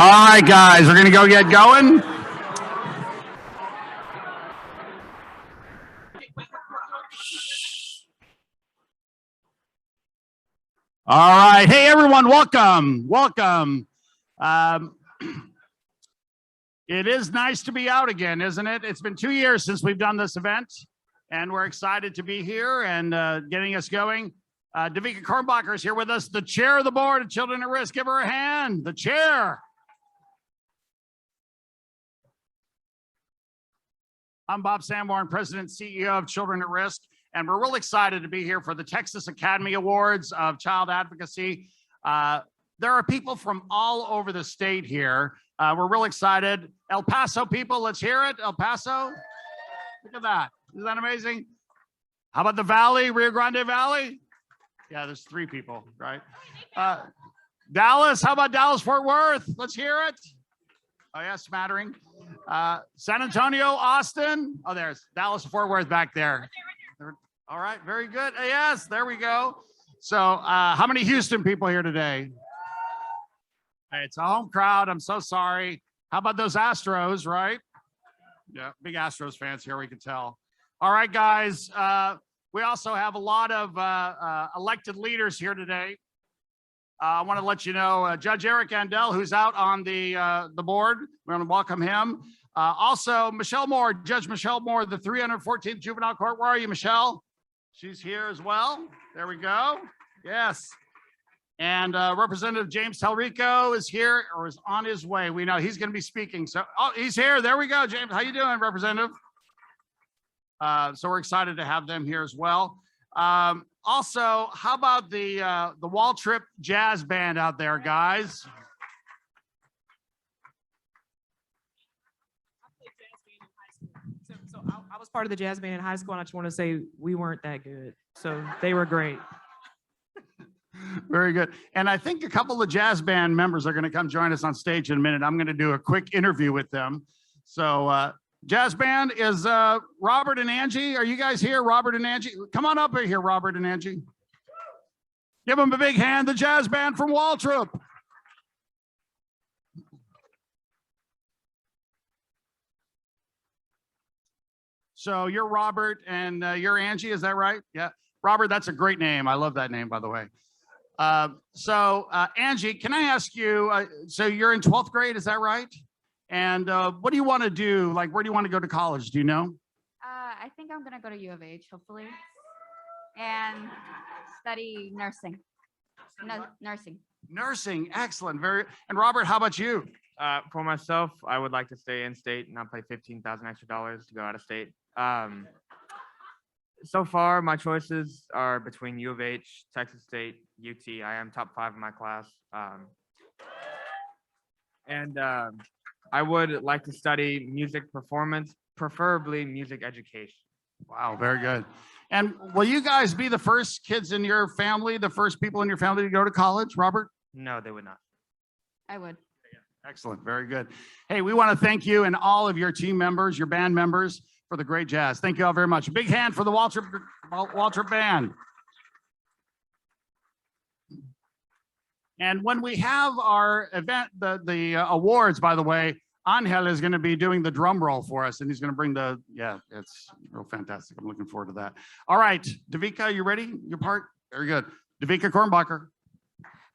All right, guys, we're going to go get going. All right. Hey, everyone. Welcome. Welcome. It is nice to be out again, isn't it? It's been 2 years since we've done this event, and we're excited to be here and getting us going. Davika Kornbacher is here with us, the chair of the board of Children at Risk. Give her a hand. The chair. I'm Bob Sanborn, President and CEO of Children at Risk, and we're real excited to be here for the Texas Academy Awards of Child Advocacy. There are people from all over the state here. We're real excited. El Paso people, let's hear it. El Paso, look at that. Isn't that amazing? How about the Valley, Rio Grande Valley? Yeah, there's 3 people, right? Dallas, how about Dallas, Fort Worth? Let's hear it. Oh yeah, smattering. San Antonio, Austin. Oh, there's Dallas, Fort Worth back there. All right, very good. Yes, there we go. So how many Houston people here today? Hey, it's a home crowd. I'm so sorry. How about those Astros, right? Yeah, big Astros fans here, we can tell. All right, guys. We also have a lot of elected leaders here today. I want to let you know Judge Eric Andel, who's out on the board. We're going to welcome him. Also, Michelle Moore, Judge Michelle Moore, the 314th Juvenile Court. Where are you, Michelle? She's here as well. There we go. Yes. And Representative James Talrico is here or is on his way. We know he's going to be speaking. So, oh, he's here. There we go, James. How you doing, Representative? So we're excited to have them here as well. Also, how about the Waltrip Jazz Band out there, guys? So I was part of the jazz band in high school, and I just want to say we weren't that good. So they were great. Very good. And I think a couple of jazz band members are going to come join us on stage in a minute. I'm going to do a quick interview with them. So jazz band is Robert and Angie. Are you guys here, Robert and Angie? Come on up here, Robert and Angie. Give them a big hand, the jazz band from Waltrip. So you're Robert and you're Angie, is that right? Yeah. Robert, that's a great name. I love that name, by the way. Angie, can I ask you, so you're in 12th grade, is that right? And what do you want to do? Like, where do you want to go to college? Do you know? I think I'm going to go to U of H, hopefully, and study nursing. No, nursing. Nursing, excellent. And Robert, how about you? For myself, I would like to stay in state and not pay $15,000 extra to go out of state. So far, my choices are between U of H, Texas State, UT. I am top 5 in my class. I would like to study music performance, preferably music education. Wow, very good. And will you guys be the first kids in your family, the first people in your family to go to college, Robert? No, they would not. I would. Excellent, very good. Hey, we want to thank you and all of your team members, your band members, for the great jazz. Thank you all very much. A big hand for the Waltrip Band. And when we have our event, the awards, by the way, Angel is going to be doing the drum roll for us, and he's going to bring it's real fantastic. I'm looking forward to that. All right, Davika, you ready? Your part? Very good. Davika Kornbacher.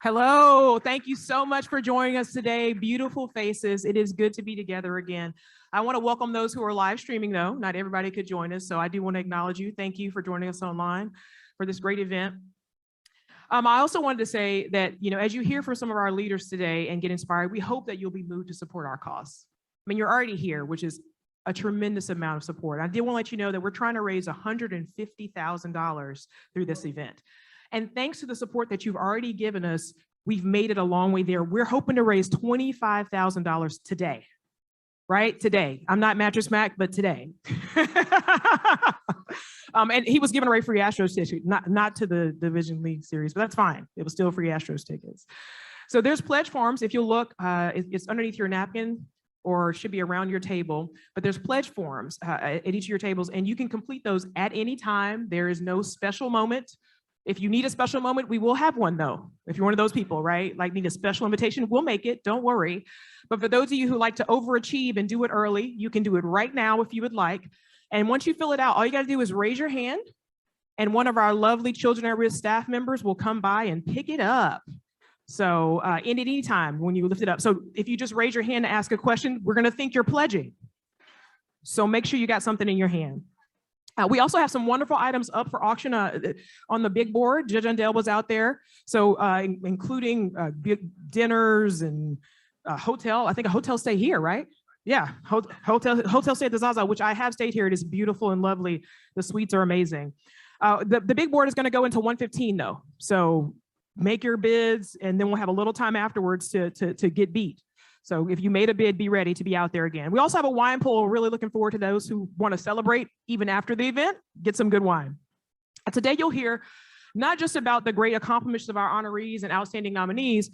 Hello, thank you so much for joining us today. Beautiful faces. It is good to be together again. I want to welcome those who are live streaming, though. Not everybody could join us, so I do want to acknowledge you. Thank you for joining us online for this great event. I also wanted to say that, as you hear from some of our leaders today and get inspired, we hope that you'll be moved to support our cause. I mean, you're already here, which is a tremendous amount of support. I did want to let you know that we're trying to raise $150,000 through this event. And thanks to the support that you've already given us, we've made it a long way there. We're hoping to raise $25,000 today, right? Today. I'm not Mattress Mac, but today. And he was giving away free Astros tickets, not to the Division League series, but that's fine. It was still free Astros tickets. So there's pledge forms. If you'll look, it's underneath your napkin or should be around your table, but there's pledge forms at each of your tables, and you can complete those at any time. There is no special moment. If you need a special moment, we will have one though. If you're one of those people, right? Like need a special invitation, we'll make it, don't worry. But for those of you who like to overachieve and do it early, you can do it right now if you would like. And once you fill it out, all you gotta do is raise your hand and one of our lovely Children at Risk staff members will come by and pick it up. So in at any time when you lift it up. So if you just raise your hand to ask a question, we're gonna think you're pledging. So make sure you got something in your hand. We also have some wonderful items up for auction on the big board. Judge Undell was out there. So including dinners and hotel, I think a hotel stay here, right? Yeah, hotel stay at the Zaza, which I have stayed here. It is beautiful and lovely. The suites are amazing. The big board is gonna go into 1:15 though. So make your bids and then we'll have a little time afterwards to get beat. So if you made a bid, be ready to be out there again. We also have a wine pool. Really looking forward to those who want to celebrate even after the event, get some good wine. Today you'll hear not just about the great accomplishments of our honorees and outstanding nominees,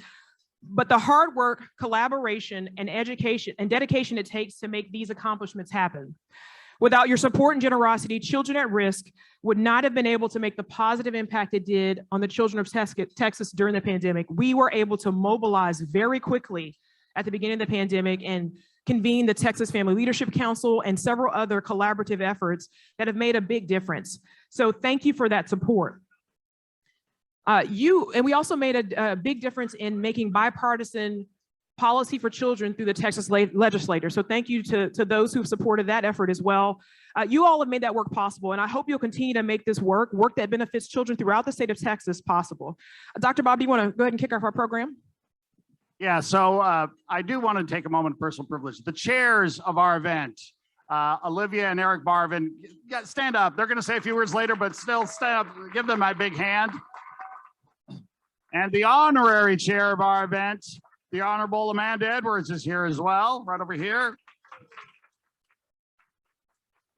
but the hard work, collaboration, and education and dedication it takes to make these accomplishments happen. Without your support and generosity, Children at Risk would not have been able to make the positive impact it did on the children of Texas during the pandemic. We were able to mobilize very quickly at the beginning of the pandemic and convene the Texas Family Leadership Council and several other collaborative efforts that have made a big difference. So thank you for that support. We also made a big difference in making bipartisan policy for children through the Texas legislature. So thank you to those who've supported that effort as well. You all have made that work possible, and I hope you'll continue to make this work that benefits children throughout the state of Texas possible. Dr. Bob, do you want to go ahead and kick off our program? Yeah, so I do want to take a moment of personal privilege. The chairs of our event, Olivia and Eric Barvin, stand up. They're going to say a few words later, but still stand up. Give them my big hand. And the honorary chair of our event, the Honorable Amanda Edwards, is here as well, right over here.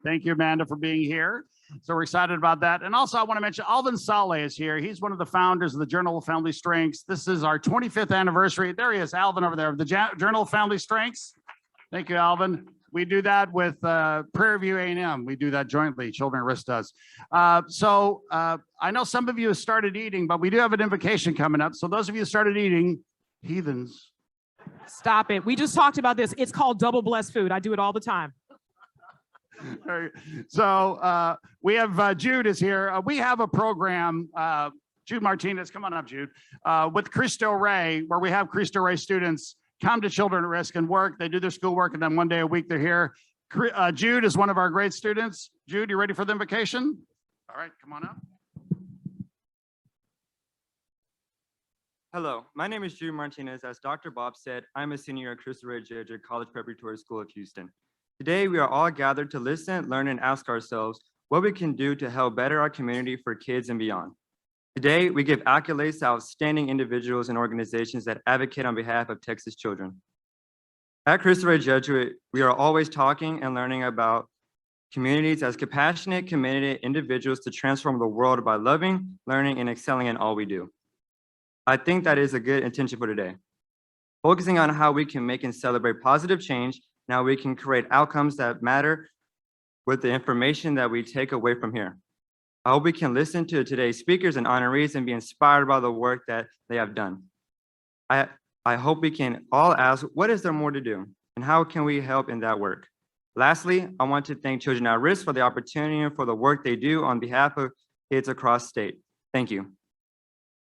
Thank you, Amanda, for being here. So we're excited about that. And also I want to mention Alvin Saleh is here. He's one of the founders of the Journal of Family Strengths. This is our 25th anniversary. There he is, Alvin over there, of the Journal of Family Strengths. Thank you, Alvin. We do that with Prairie View A&M. We do that jointly, Children at Risk does. I know some of you have started eating, but we do have an invocation coming up. So those of you who started eating, heathens. Stop it. We just talked about this. It's called double blessed food. I do it all the time. So we have Jude is here. We have a program, Jude Martinez, come on up, Jude, with Cristo Rey, where we have Cristo Rey students come to Children at Risk and work. They do their schoolwork, and then one day a week they're here. Jude is one of our great students. Jude, you ready for the invocation? All right, come on up. Hello, my name is Jude Martinez. As Dr. Bob said, I'm a senior at Cristo Rey Judge College Preparatory School of Houston. Today, we are all gathered to listen, learn, and ask ourselves what we can do to help better our community for kids and beyond. Today, we give accolades to outstanding individuals and organizations that advocate on behalf of Texas children. At Cristo Rey Jesuit, we are always talking and learning about communities as compassionate, committed individuals to transform the world by loving, learning, and excelling in all we do. I think that is a good intention for today. Focusing on how we can make and celebrate positive change, now we can create outcomes that matter with the information that we take away from here. I hope we can listen to today's speakers and honorees and be inspired by the work that they have done. I hope we can all ask, what is there more to do? And how can we help in that work? Lastly, I want to thank Children at Risk for the opportunity and for the work they do on behalf of kids across state. Thank you.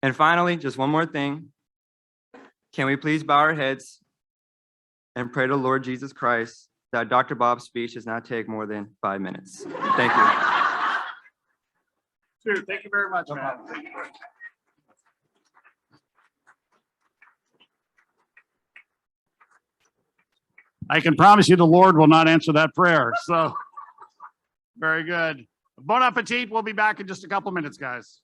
And finally, just one more thing. Can we please bow our heads and pray to Lord Jesus Christ that Dr. Bob's speech does not take more than 5 minutes. Thank you. Dude, thank you very much, man. I can promise you the Lord will not answer that prayer. So very good. Bon appetit. We'll be back in just a couple minutes, guys.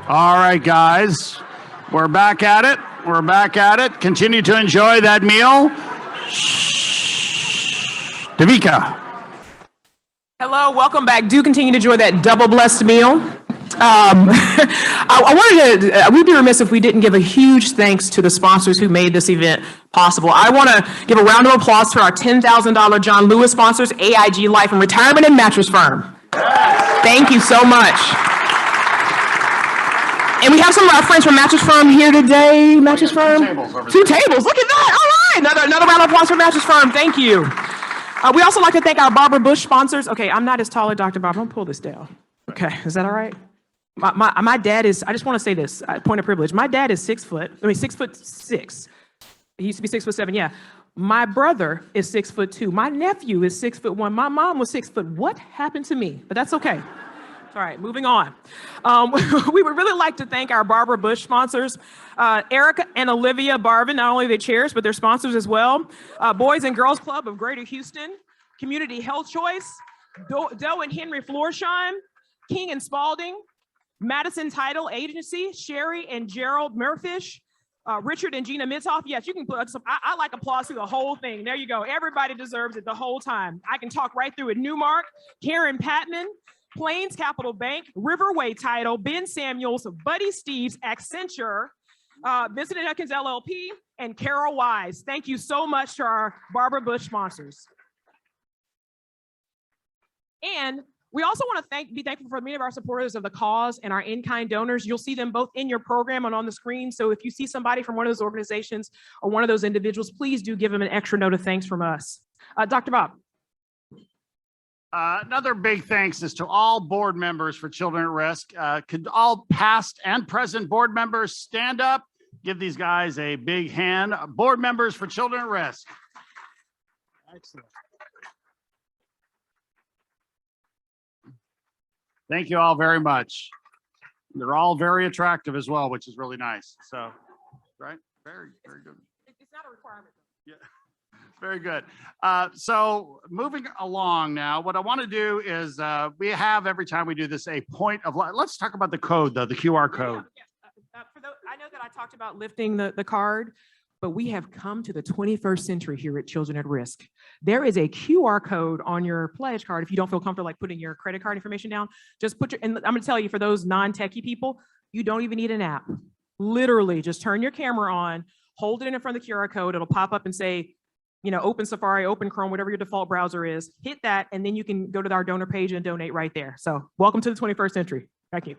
All right, guys, we're back at it. We're back at it. Continue to enjoy that meal. Davika. Hello, welcome back. Do continue to enjoy that double blessed meal. I wanted to, we'd be remiss if we didn't give a huge thanks to the sponsors who made this event possible. I want to give a round of applause to our $10,000 John Lewis sponsors, AIG Life and Retirement and Mattress Firm. Thank you so much. And we have some of our friends from Mattress Firm here today. Mattress Firm? Two tables, look at that. All right, another round of applause for Mattress Firm. Thank you. We also like to thank our Barbara Bush sponsors. Okay, I'm not as tall as Dr. Bob. I'm gonna pull this down. Okay, is that all right? My dad is, I just want to say this, point of privilege. My dad is 6 foot, 6'6". He used to be 6'7", yeah. My brother is 6'2". My nephew is 6'1". My mom was 6 foot. What happened to me? But that's okay. All right, moving on. We would really like to thank our Barbara Bush sponsors, Erica and Olivia Barvin, not only the chairs, but their sponsors as well. Boys and Girls Club of Greater Houston, Community Health Choice, Doe and Henry Florsheim, King and Spalding, Madison Title Agency, Sherry and Gerald Murfish, Richard and Gina Mitzoff. Yes, you can put some, I like applause through the whole thing. There you go. Everybody deserves it the whole time. I can talk right through it. Newmark, Karen Patman, Plains Capital Bank, Riverway Title, Ben Samuels, Buddy Steves, Accenture, Vincent and Huckins LLP, and Carol Wise. Thank you so much to our Barbara Bush sponsors. And we also want to be thankful for many of our supporters of the cause and our in-kind donors. You'll see them both in your program and on the screen. So if you see somebody from one of those organizations or one of those individuals, please do give them an extra note of thanks from us. Dr. Bob. Another big thanks is to all board members for Children at Risk. Could all past and present board members stand up? Give these guys a big hand. Board members for Children at Risk. Excellent. Thank you all very much. They're all very attractive as well, which is really nice. So, right? Very, very good. It's not a requirement. Yeah. Very good. So moving along now, what I want to do is we have every time we do this a point of light. Let's talk about the code though, the QR code. Yeah. I know that I talked about lifting the card, but we have come to the 21st century here at Children at Risk. There is a QR code on your pledge card. If you don't feel comfortable like putting your credit card information down, just put your, and I'm gonna tell you for those non-techie people, you don't even need an app. Literally just turn your camera on, hold it in front of the QR code. It'll pop up and say, you know, open Safari, open Chrome, whatever your default browser is, hit that, and then you can go to our donor page and donate right there. So welcome to the 21st century. Thank you.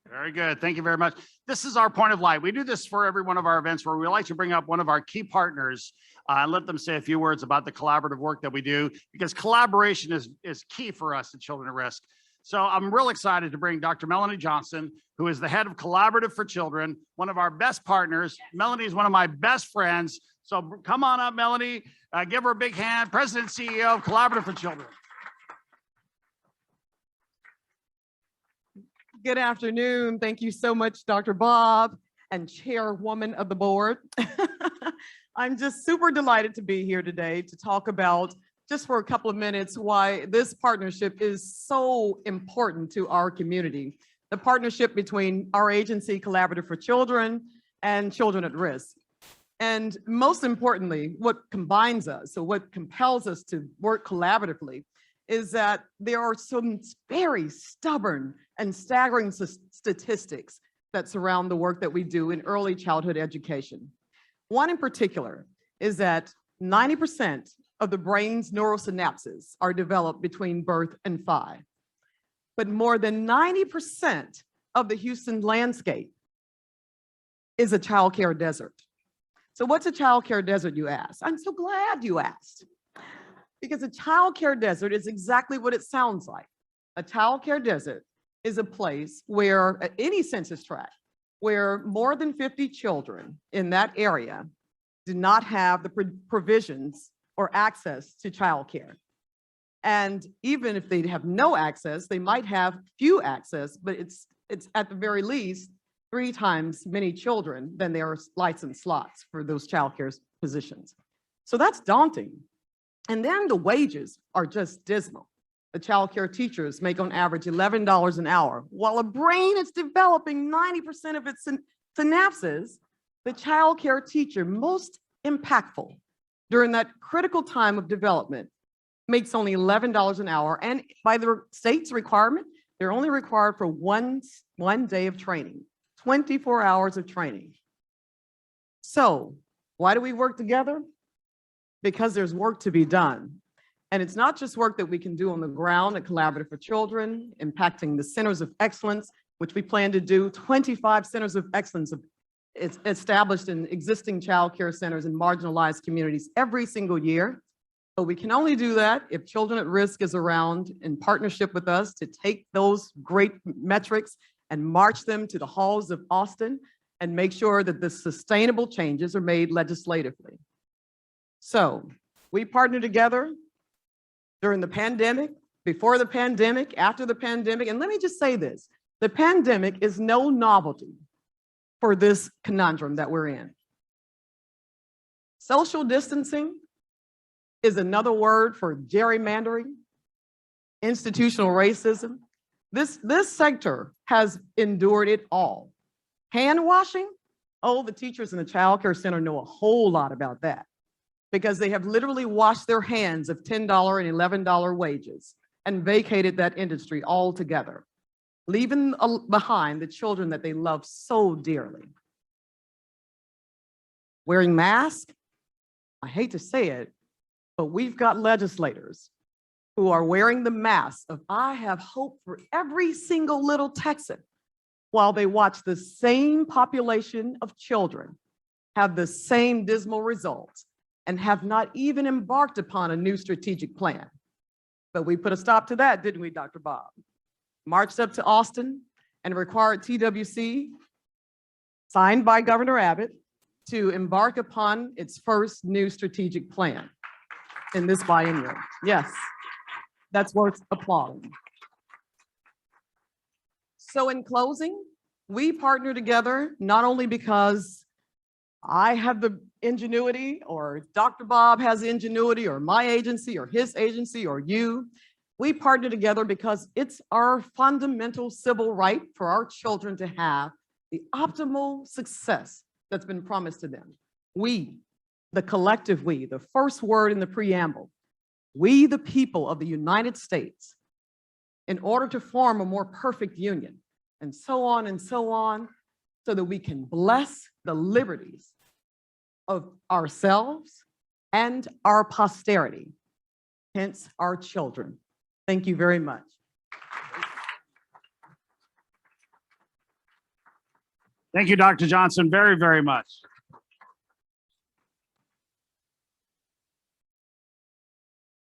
Very good. Thank you very much. This is our point of light. We do this for every one of our events where we like to bring up one of our key partners and let them say a few words about the collaborative work that we do, because collaboration is key for us at Children at Risk. So I'm real excited to bring Dr. Melanie Johnson, who is the head of Collaborative for Children, one of our best partners. Melanie is one of my best friends. So come on up, Melanie. Give her a big hand. President and CEO of Collaborative for Children. Good afternoon. Thank you so much, Dr. Bob and chairwoman of the board. I'm just super delighted to be here today to talk about, just for a couple of minutes, why this partnership is so important to our community. The partnership between our agency, Collaborative for Children, and Children at Risk. And most importantly, what combines us, so what compels us to work collaboratively, is that there are some very stubborn and staggering statistics that surround the work that we do in early childhood education. One in particular is that 90% of the brain's neurosynapses are developed between birth and 5. But more than 90% of the Houston landscape is a childcare desert. So what's a childcare desert, you ask? I'm so glad you asked. Because a childcare desert is exactly what it sounds like. A childcare desert is a place where, at any census tract, where more than 50 children in that area do not have the provisions or access to childcare. And even if they have no access, they might have few access, but it's at the very least 3 times many children than there are licensed slots for those childcare positions. So that's daunting. And then the wages are just dismal. The child care teachers make on average $11 an hour. While a brain is developing 90% of its synapses, the child care teacher, most impactful during that critical time of development, makes only $11 an hour. And by the state's requirement, they're only required for one day of training, 24 hours of training. So why do we work together? Because there's work to be done. And it's not just work that we can do on the ground at Collaborative for Children, impacting the centers of excellence, which we plan to do 25 centers of excellence established in existing child care centers in marginalized communities every single year. But we can only do that if Children at Risk is around in partnership with us to take those great metrics and march them to the halls of Austin and make sure that the sustainable changes are made legislatively. So we partner together during the pandemic, before the pandemic, after the pandemic. And let me just say this, the pandemic is no novelty for this conundrum that we're in. Social distancing is another word for gerrymandering, institutional racism. This sector has endured it all. Hand washing, oh, the teachers in the child care center know a whole lot about that, because they have literally washed their hands of $10 and $11 wages and vacated that industry altogether, leaving behind the children that they love so dearly. Wearing masks, I hate to say it, but we've got legislators who are wearing the mask of "I have hope for every single little Texan," while they watch the same population of children have the same dismal results and have not even embarked upon a new strategic plan. But we put a stop to that, didn't we, Dr. Bob? Marched up to Austin and required TWC, signed by Governor Abbott, to embark upon its first new strategic plan in this biennium. Yes, that's worth applauding. So in closing, we partner together not only because I have the ingenuity, or Dr. Bob has the ingenuity, or my agency, or his agency, or you. We partner together because it's our fundamental civil right for our children to have the optimal success that's been promised to them. We, the collective we, the first word in the preamble, we the people of the United States, in order to form a more perfect union, and so on, so that we can bless the liberties of ourselves and our posterity, hence our children. Thank you very much. Thank you, Dr. Johnson, very, very much.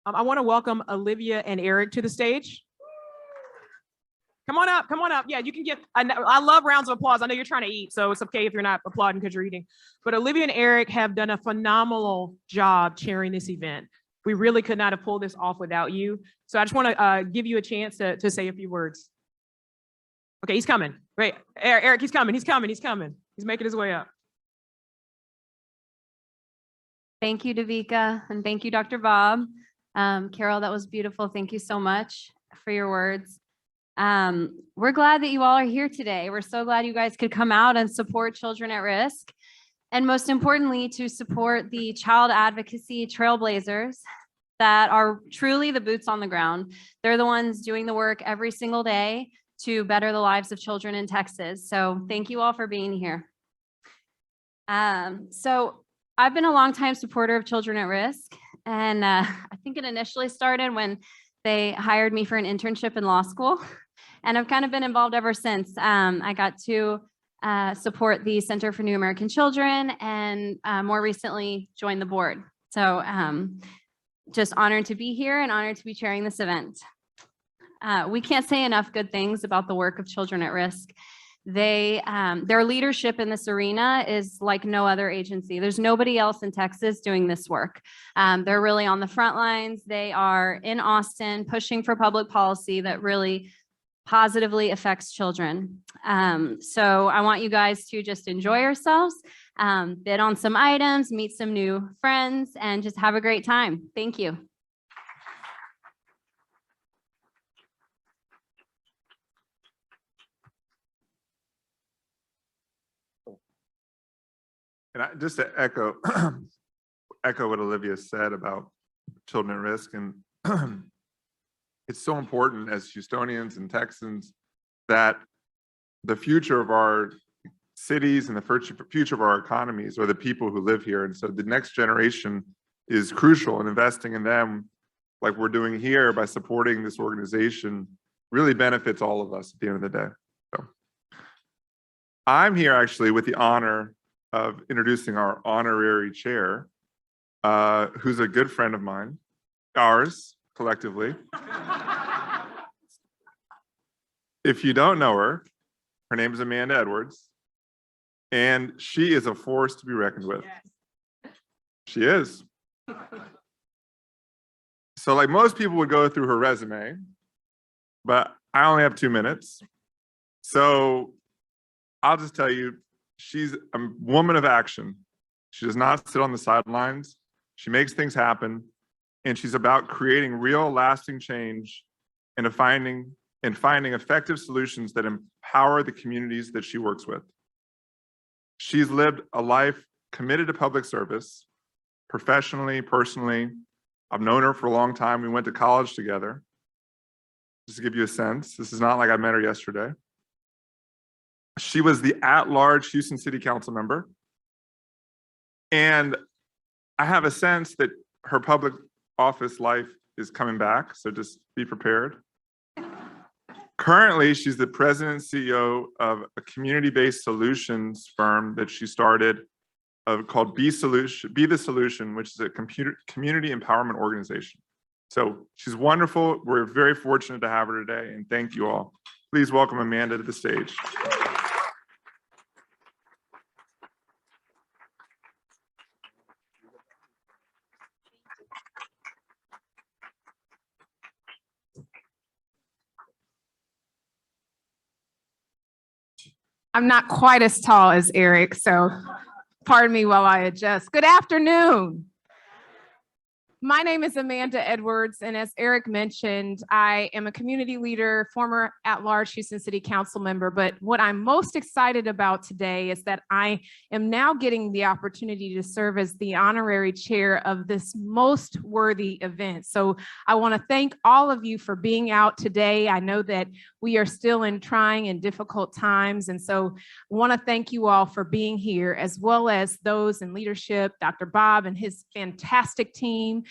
I want to welcome Olivia and Eric to the stage. Come on up, come on up. Yeah, you can get, I love rounds of applause. I know you're trying to eat, so it's okay if you're not applauding because you're eating. But Olivia and Eric have done a phenomenal job chairing this event. We really could not have pulled this off without you. So I just want to give you a chance to say a few words. Okay, he's coming. Wait, Eric, he's coming. He's making his way up. Thank you, Davika, and thank you, Dr. Bob. Carol, that was beautiful. Thank you so much for your words. We're glad that you all are here today. We're so glad you guys could come out and support Children at Risk, and most importantly, to support the child advocacy trailblazers that are truly the boots on the ground. They're the ones doing the work every single day to better the lives of children in Texas. So thank you all for being here. So I've been a longtime supporter of Children at Risk, and I think it initially started when they hired me for an internship in law school, and I've kind of been involved ever since. I got to support the Center for New American Children, and more recently joined the board. So just honored to be here and honored to be chairing this event. We can't say enough good things about the work of Children at Risk. Their leadership in this arena is like no other agency. There's nobody else in Texas doing this work. They're really on the front lines. They are in Austin pushing for public policy that really positively affects children. So I want you guys to just enjoy yourselves, bid on some items, meet some new friends, and just have a great time. Thank you. And just to echo echo what Olivia said about children at risk, and it's so important as Houstonians and Texans that the future of our cities and the future of our economies are the people who live here. And so the next generation is crucial, and investing in them like we're doing here by supporting this organization really benefits all of us at the end of the day. So I'm here actually with the honor of introducing our honorary chair, who's a good friend of mine, ours collectively. If you don't know her, her name is Amanda Edwards, and she is a force to be reckoned with. Yes. She is. So like most people would go through her resume, but I only have 2 minutes. So I'll just tell you, she's a woman of action. She does not sit on the sidelines. She makes things happen, and she's about creating real lasting change and finding effective solutions that empower the communities that she works with. She's lived a life committed to public service, professionally, personally. I've known her for a long time. We went to college together. Just to give you a sense, this is not like I met her yesterday. She was the at-large Houston City Council member. And I have a sense that her public office life is coming back, so just be prepared. Currently, she's the president and CEO of a community-based solutions firm that she started called Be the Solution, which is a community empowerment organization. So she's wonderful. We're very fortunate to have her today, and thank you all. Please welcome Amanda to the stage. I'm not quite as tall as Eric, so pardon me while I adjust. Good afternoon. My name is Amanda Edwards, and as Eric mentioned, I am a community leader, former at-large Houston City Council member, but what I'm most excited about today is that I am now getting the opportunity to serve as the honorary chair of this most worthy event. So I want to thank all of you for being out today. I know that we are still in trying and difficult times, and so I want to thank you all for being here, as well as those in leadership, Dr. Bob and his fantastic team,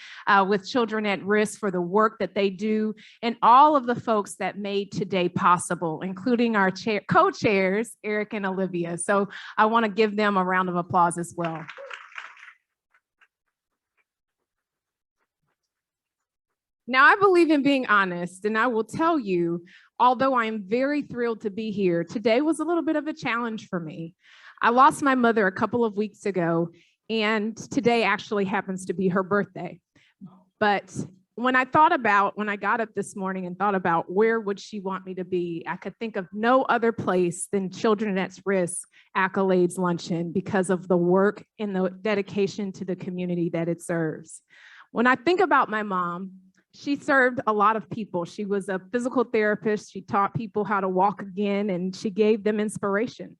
with Children at Risk for the work that they do, and all of the folks that made today possible, including our co-chairs, Eric and Olivia. So I want to give them a round of applause as well. Now, I believe in being honest, and I will tell you, although I am very thrilled to be here, today was a little bit of a challenge for me. I lost my mother a couple of weeks ago, and today actually happens to be her birthday. But when I got up this morning and thought about where would she want me to be, I could think of no other place than Children at Risk Accolades Luncheon because of the work and the dedication to the community that it serves. When I think about my mom, she served a lot of people. She was a physical therapist. She taught people how to walk again, and she gave them inspiration.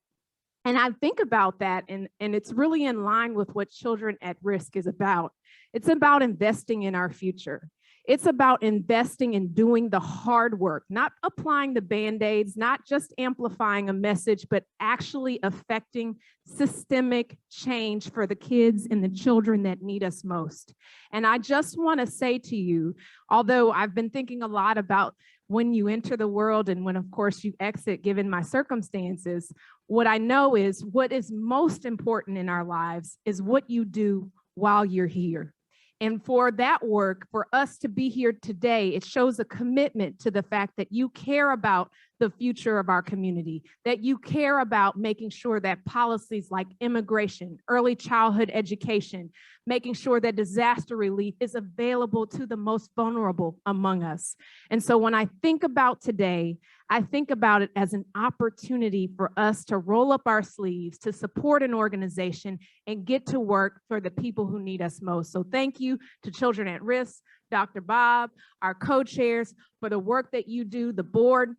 And I think about that, and it's really in line with what Children at Risk is about. It's about investing in our future. It's about investing in doing the hard work, not applying the Band-Aids, not just amplifying a message, but actually affecting systemic change for the kids and the children that need us most. And I just want to say to you, although I've been thinking a lot about when you enter the world and when, of course, you exit, given my circumstances, what I know is what is most important in our lives is what you do while you're here. And for that work, for us to be here today, it shows a commitment to the fact that you care about the future of our community, that you care about making sure that policies like immigration, early childhood education, making sure that disaster relief is available to the most vulnerable among us. And so when I think about today, I think about it as an opportunity for us to roll up our sleeves, to support an organization and get to work for the people who need us most. So thank you to Children at Risk, Dr. Bob, our co-chairs, for the work that you do, the board,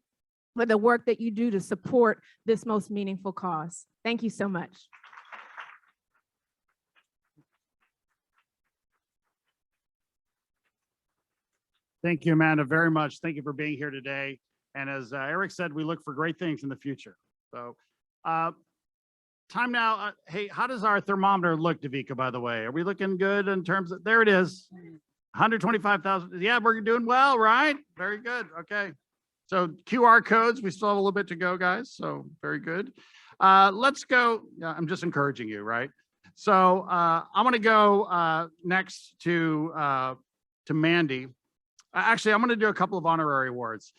for the work that you do to support this most meaningful cause. Thank you so much. Thank you, Amanda, very much. Thank you for being here today. And as Eric said, we look for great things in the future. So time now. Hey, how does our thermometer look, Davika, by the way? Are we looking good in terms of, there it is, 125,000. Yeah, we're doing well, right? Very good. Okay. So QR codes, we still have a little bit to go, guys. So very good. Let's go. Yeah, I'm just encouraging you, right? So I'm going to go next to Mandy. Actually, I'm going to do a couple of honorary awards.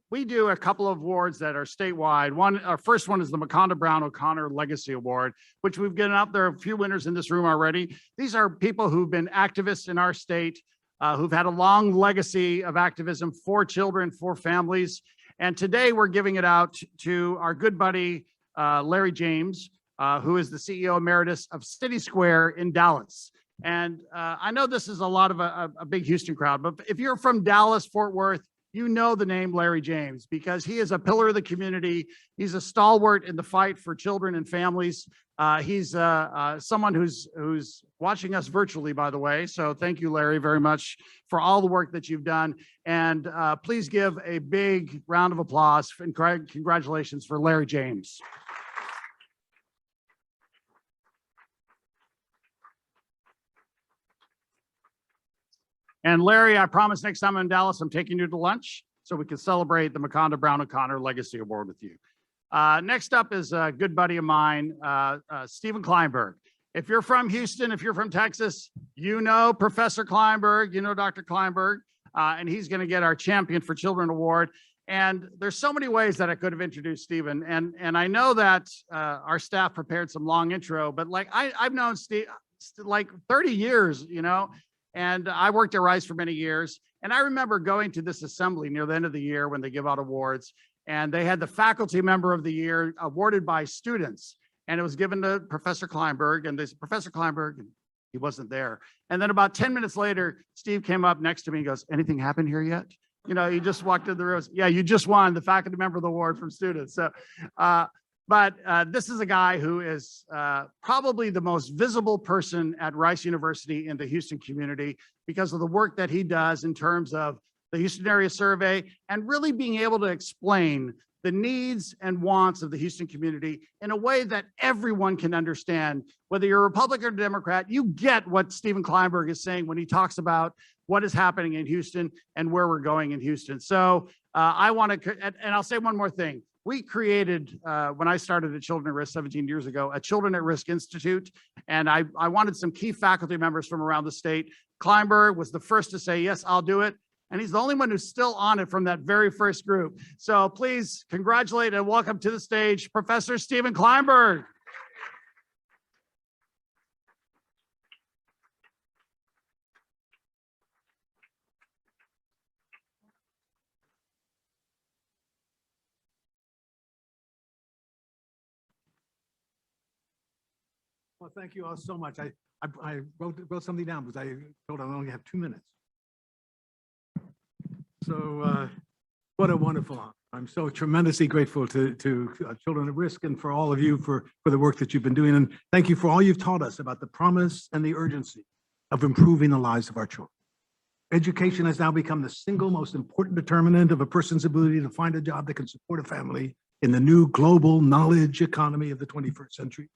We do a couple of awards that are statewide. Our first one is the Wakanda Brown O'Connor Legacy Award, which we've given out. There are a few winners in this room already. These are people who've been activists in our state, who've had a long legacy of activism for children, for families. And today we're giving it out to our good buddy, Larry James, who is the CEO Emeritus of City Square in Dallas. And I know this is a lot of a big Houston crowd, but if you're from Dallas, Fort Worth, you know the name Larry James because he is a pillar of the community. He's a stalwart in the fight for children and families. He's someone who's watching us virtually, by the way. So thank you, Larry, very much for all the work that you've done. And please give a big round of applause and congratulations for Larry James. And Larry, I promise next time I'm in Dallas, I'm taking you to lunch so we can celebrate the Wakanda Brown O'Connor Legacy Award with you. Next up is a good buddy of mine, Stephen Kleinberg. If you're from Houston, if you're from Texas, you know Professor Kleinberg, you know Dr. Kleinberg, and he's going to get our Champion for Children Award. And there's so many ways that I could have introduced Stephen. And I know that our staff prepared some long intro, but like I've known Steve like 30 years, you know. And I worked at Rice for many years. And I remember going to this assembly near the end of the year when they give out awards. And they had the Faculty Member of the Year awarded by students. And it was given to Professor Kleinberg. And they said, Professor Kleinberg, and he wasn't there. And then about 10 minutes later, Steve came up next to me and goes, anything happened here yet? You know, he just walked in the room. Yeah, you just won the Faculty Member of the Award from students. So, but this is a guy who is probably the most visible person at Rice University in the Houston community because of the work that he does in terms of the Houston Area Survey and really being able to explain the needs and wants of the Houston community in a way that everyone can understand. Whether you're a Republican or Democrat, you get what Stephen Kleinberg is saying when he talks about what is happening in Houston and where we're going in Houston. So I want to, and I'll say one more thing. We created, when I started at Children at Risk 17 years ago, a Children at Risk Institute. And I wanted some key faculty members from around the state. Kleinberg was the first to say, yes, I'll do it. And he's the only one who's still on it from that very first group. So please congratulate and welcome to the stage, Professor Stephen Kleinberg. Well, thank you all so much. I wrote something down because I told I only have 2 minutes. So what a wonderful honor. I'm so tremendously grateful to Children at Risk and for all of you for the work that you've been doing. And thank you for all you've taught us about the promise and the urgency of improving the lives of our children. Education has now become the single most important determinant of a person's ability to find a job that can support a family in the new global knowledge economy of the 21st century.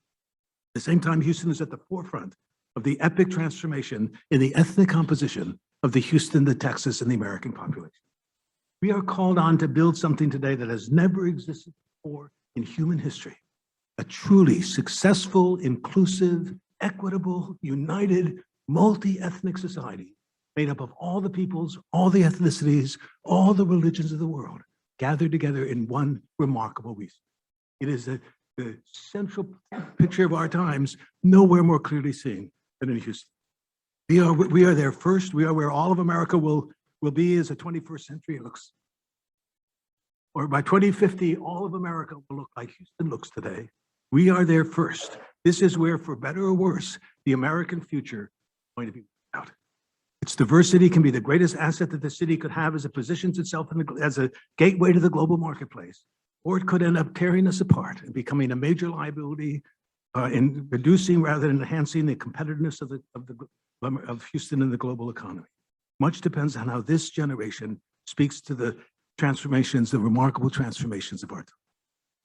At the same time, Houston is at the forefront of the epic transformation in the ethnic composition of the Houston, the Texas, and the American population. We are called on to build something today that has never existed before in human history, a truly successful, inclusive, equitable, united, multi-ethnic society made up of all the peoples, all the ethnicities, all the religions of the world, gathered together in one remarkable reason. It is the central picture of our times, nowhere more clearly seen than in Houston. We are there first. We are where all of America will be as the 21st century looks. Or by 2050, all of America will look like Houston looks today. We are there first. This is where, for better or worse, the American future is going to be out. Its diversity can be the greatest asset that the city could have as it positions itself as a gateway to the global marketplace. Or it could end up tearing us apart and becoming a major liability in reducing rather than enhancing the competitiveness of Houston in the global economy. Much depends on how this generation speaks to the transformations, the remarkable transformations of our time.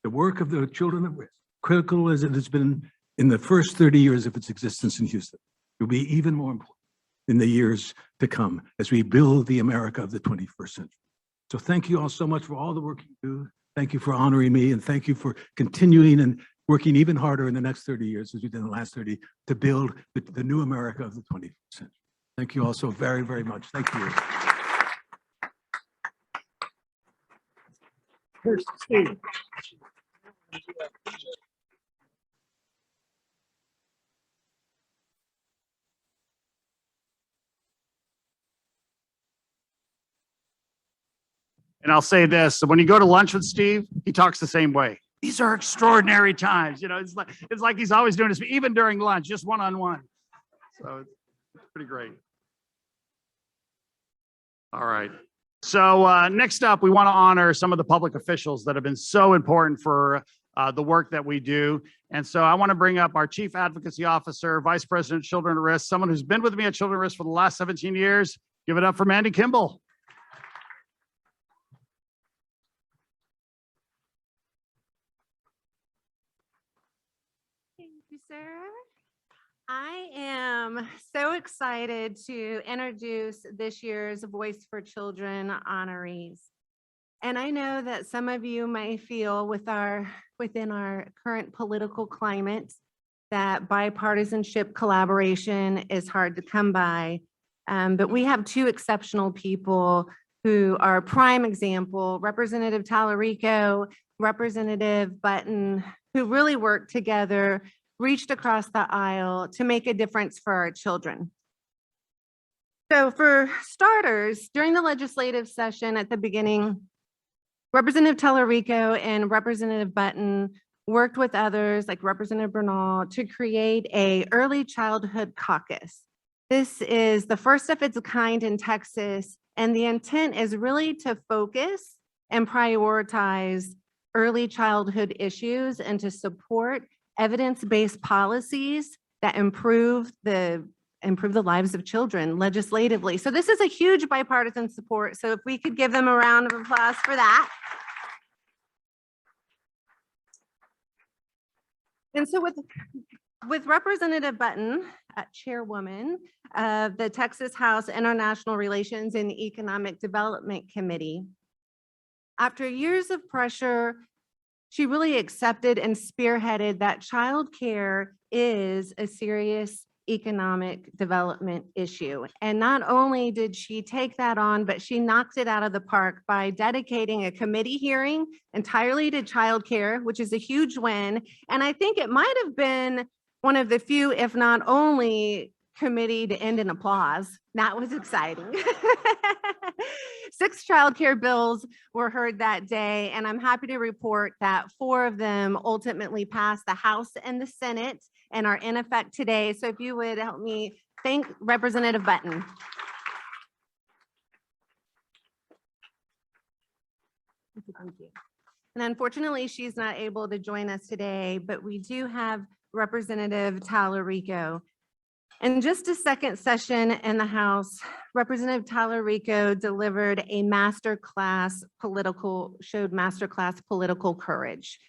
The work of the children at risk, critical as it has been in the first 30 years of its existence in Houston, will be even more important in the years to come as we build the America of the 21st century. So thank you all so much for all the work you do. Thank you for honoring me, and thank you for continuing and working even harder in the next 30 years as we did in the last 30 to build the new America of the 21st century. Thank you all so very, very much. Thank you. Here's Steve. And I'll say this, when you go to lunch with Steve, he talks the same way. These are extraordinary times. You know, it's like he's always doing this, even during lunch, just one-on-one. So it's pretty great. All right. So next up, we want to honor some of the public officials that have been so important for the work that we do. And so I want to bring up our Chief Advocacy Officer, Vice President, Children at Risk, someone who's been with me at Children at Risk for the last 17 years. Give it up for Mandy Kimball. Thank you, sir. I am so excited to introduce this year's Voice for Children honorees. And I know that some of you may feel within our current political climate that bipartisanship collaboration is hard to come by. But we have two exceptional people who are a prime example, Representative Tallarico, Representative Button, who really worked together, reached across the aisle to make a difference for our children. So for starters, during the legislative session at the beginning, Representative Tallarico and Representative Button worked with others like Representative Bernal to create a early childhood caucus. This is the first of its kind in Texas, and the intent is really to focus and prioritize early childhood issues and to support evidence-based policies that improve the lives of children legislatively. So this is a huge bipartisan support. So if we could give them a round of applause for that. And so with Representative Button, chairwoman of the Texas House International Relations and Economic Development Committee, after years of pressure, she really accepted and spearheaded that childcare is a serious economic development issue. And not only did she take that on, but she knocked it out of the park by dedicating a committee hearing entirely to childcare, which is a huge win. And I think it might have been one of the few, if not only, committee to end in applause. That was exciting. 6 childcare bills were heard that day, and I'm happy to report that 4 of them ultimately passed the House and the Senate and are in effect today. So if you would help me thank Representative Button. Thank you. And unfortunately, she's not able to join us today, but we do have Representative Tallarico. In just a second session in the House, Representative Tallarico delivered a showed masterclass political courage.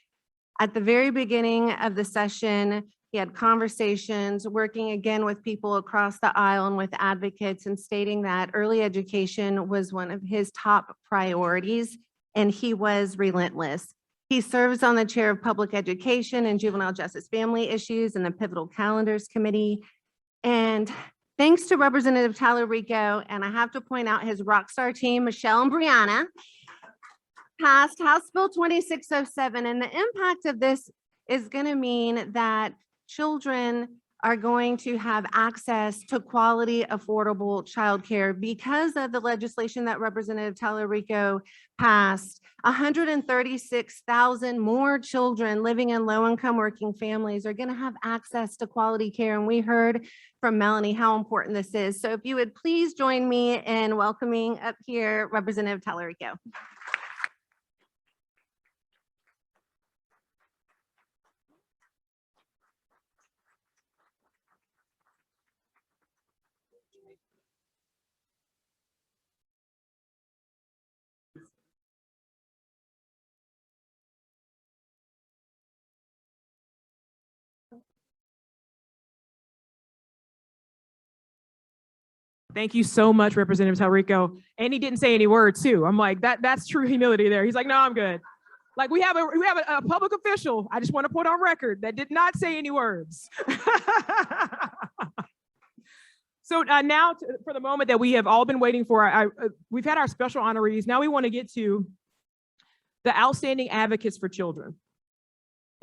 At the very beginning of the session, he had conversations, working again with people across the aisle and with advocates, and stating that early education was one of his top priorities, and he was relentless. He serves on the chair of public education and juvenile justice family issues in the Pivotal Calendars Committee. And thanks to Representative Tallarico, and I have to point out his rock star team, Michelle and Brianna, passed House Bill 2607. And the impact of this is going to mean that children are going to have access to quality, affordable childcare because of the legislation that Representative Tallarico passed. 136,000 more children living in low-income working families are going to have access to quality care. And we heard from Melanie how important this is. So if you would please join me in welcoming up here Representative Tallarico. Thank you so much, Representative Talrico. And he didn't say any words too. I'm like, that's true humility there. He's like, no, I'm good. Like we have a public official, I just want to put on record, that did not say any words. So now for the moment that we have all been waiting for, we've had our special honorees. Now we want to get to the outstanding advocates for children.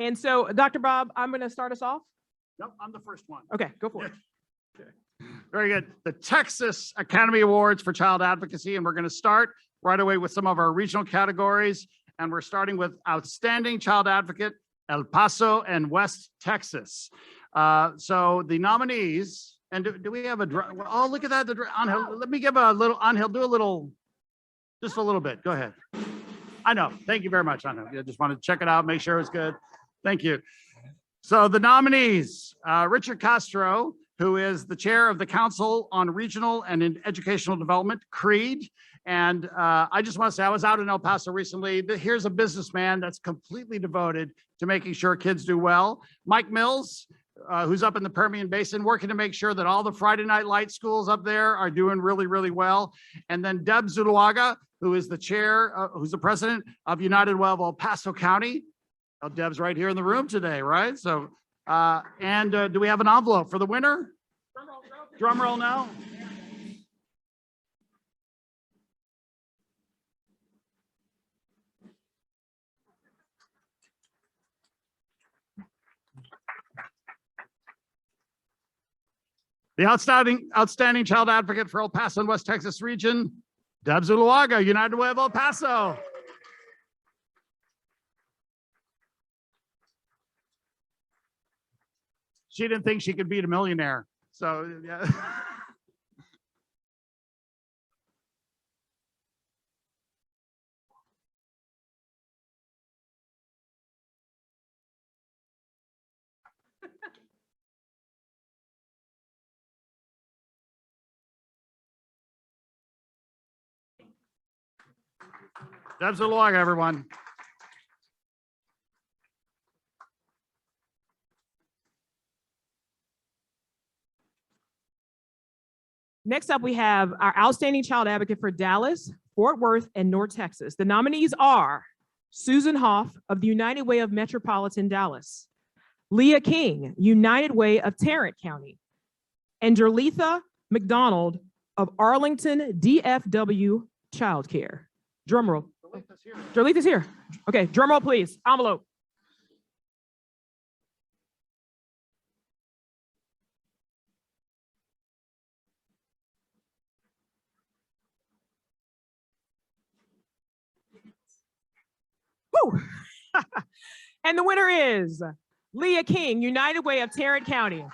And so Dr. Bob, I'm going to start us off. Nope, I'm the first one. Okay, go for it. Okay. Very good. The Texas Academy Awards for Child Advocacy, and we're going to start right away with some of our regional categories. And we're starting with Outstanding Child Advocate, El Paso and West Texas. So the nominees, and do we have oh, look at that. Angel, let me give a little, Angel, do a little, just a little bit. Go ahead. I know. Thank you very much, Angel. I just wanted to check it out, make sure it's good. Thank you. So the nominees, Richard Castro, who is the chair of the Council on Regional and Educational Development, CREED. And I just want to say, I was out in El Paso recently. Here's a businessman that's completely devoted to making sure kids do well. Mike Mills, who's up in the Permian Basin, working to make sure that all the Friday night light schools up there are doing really, really well. And then Deb Zuluaga, who is the chair, who's the president of United Way of El Paso County. Oh, Deb's right here in the room today, right? So, do we have an envelope for the winner? Drum roll now. The outstanding child advocate for El Paso and West Texas region, Deb Zuluaga, United Way of El Paso. She didn't think she could beat a millionaire. So, yeah. Deb Zuluaga, everyone. Next up, we have our outstanding child advocate for Dallas, Fort Worth, and North Texas. The nominees are Susan Hoff of the United Way of Metropolitan Dallas, Leah King, United Way of Tarrant County, and Jerletha McDonald of Arlington DFW Child Care. Drum roll. Jerletha's here. Okay, drum roll, please. Envelope. Woo! And the winner is Leah King, United Way of Tarrant County.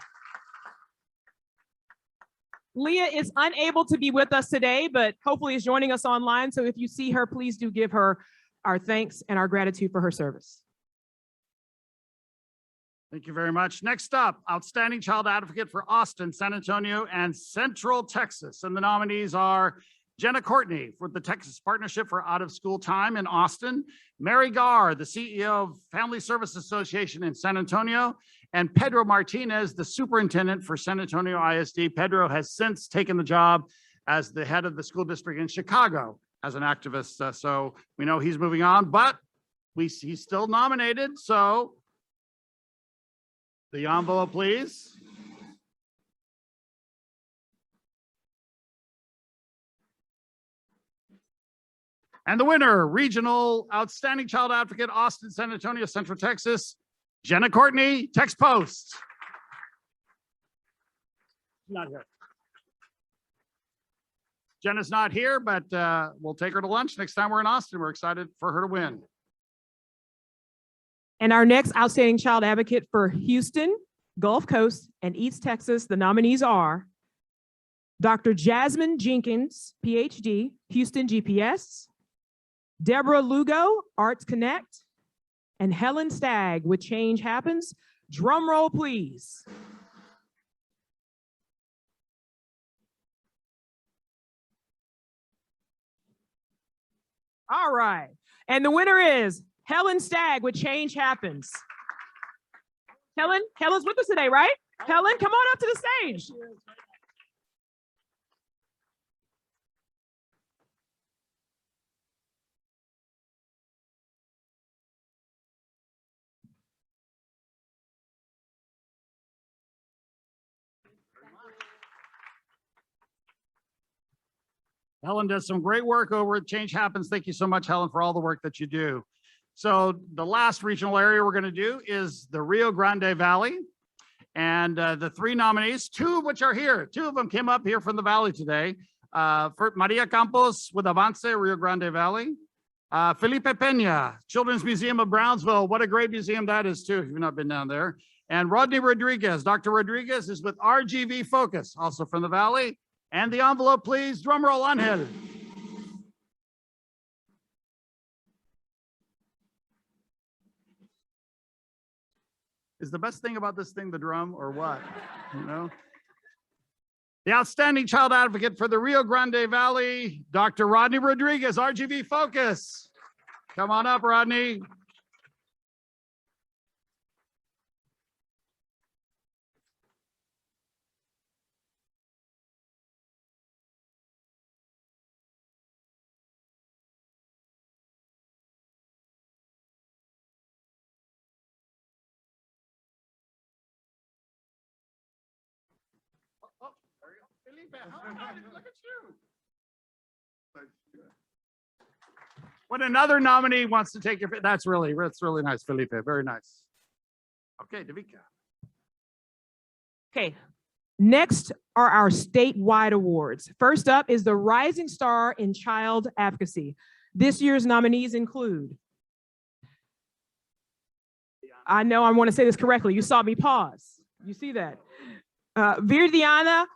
Leah is unable to be with us today, but hopefully is joining us online. So if you see her, please do give her our thanks and our gratitude for her service. Thank you very much. Next up, outstanding child advocate for Austin, San Antonio, and Central Texas. And the nominees are Jenna Courtney for the Texas Partnership for Out of School Time in Austin, Mary Garr, the CEO of Family Service Association in San Antonio, and Pedro Martinez, the superintendent for San Antonio ISD. Pedro has since taken the job as the head of the school district in Chicago as an activist. So we know he's moving on, but he's still nominated. So the envelope, please. And the winner, Regional Outstanding Child Advocate, Austin, San Antonio, Central Texas, Jenna Courtney, Text Post. Not here. Jenna's not here, but we'll take her to lunch next time we're in Austin. We're excited for her to win. And our next outstanding child advocate for Houston, Gulf Coast, and East Texas, the nominees are Dr. Jasmine Jenkins, PhD, Houston GPS, Deborah Lugo, Arts Connect, and Helen Stagg with Change Happens. Drum roll, please. All right. And the winner is Helen Stagg with Change Happens. Helen's with us today, right? Helen, come on up to the stage. Helen does some great work over at Change Happens. Thank you so much, Helen, for all the work that you do. So the last regional area we're going to do is the Rio Grande Valley. And the three nominees, two of which are here. Two of them came up here from the Valley today. For Maria Campos with Avance, Rio Grande Valley. Felipe Peña, Children's Museum of Brownsville. What a great museum that is too, if you've not been down there. And Rodney Rodriguez. Dr. Rodriguez is with RGV Focus, also from the Valley. And the envelope, please. Drum roll, Angel. Is the best thing about this thing the drum or what? You know? The outstanding child advocate for the Rio Grande Valley, Dr. Rodney Rodriguez, RGV Focus. Come on up, Rodney. Oh, there you go. Felipe, look at you. When another nominee wants to take your, that's really nice, Felipe. Very nice. Okay, Davika. Okay, next are our statewide awards. First up is the Rising Star in Child Advocacy. This year's nominees include, I know I want to say this correctly. You saw me pause. You see that? Virdiana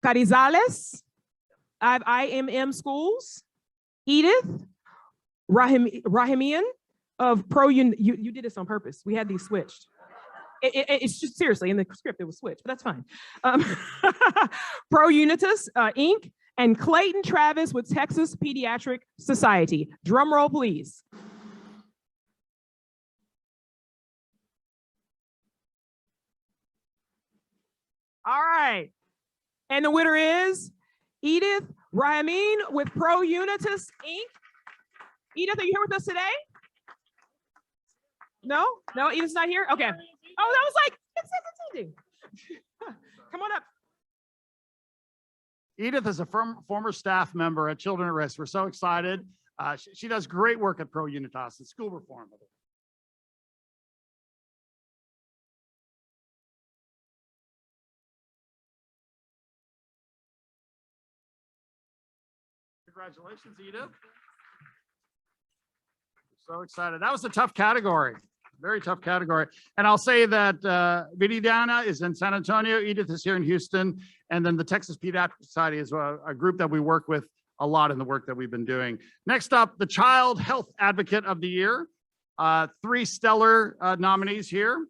Carizales, IMM Schools. Edith Rahimian of Pro you did this on purpose. We had these switched. It's just seriously in the script, it was switched, but that's fine. Pro Unitas Inc. and Clayton Travis with Texas Pediatric Society. Drum roll, please. All right. And the winner is Edith Rahameen with Pro Unitas Inc. Edith, are you here with us today? No? No, Edith's not here? Okay. Oh, that was like, it's ending. Come on up. Edith is a former staff member at Children at Risk. We're so excited. She does great work at Pro Unitas and school reform. Congratulations, Edith. So excited. That was a tough category, very tough category. And I'll say that Viridiana is in San Antonio, Edith is here in Houston, and then the Texas Pediatric Society is a group that we work with a lot in the work that we've been doing. Next up, the Child Health Advocate of the Year. Three stellar nominees here.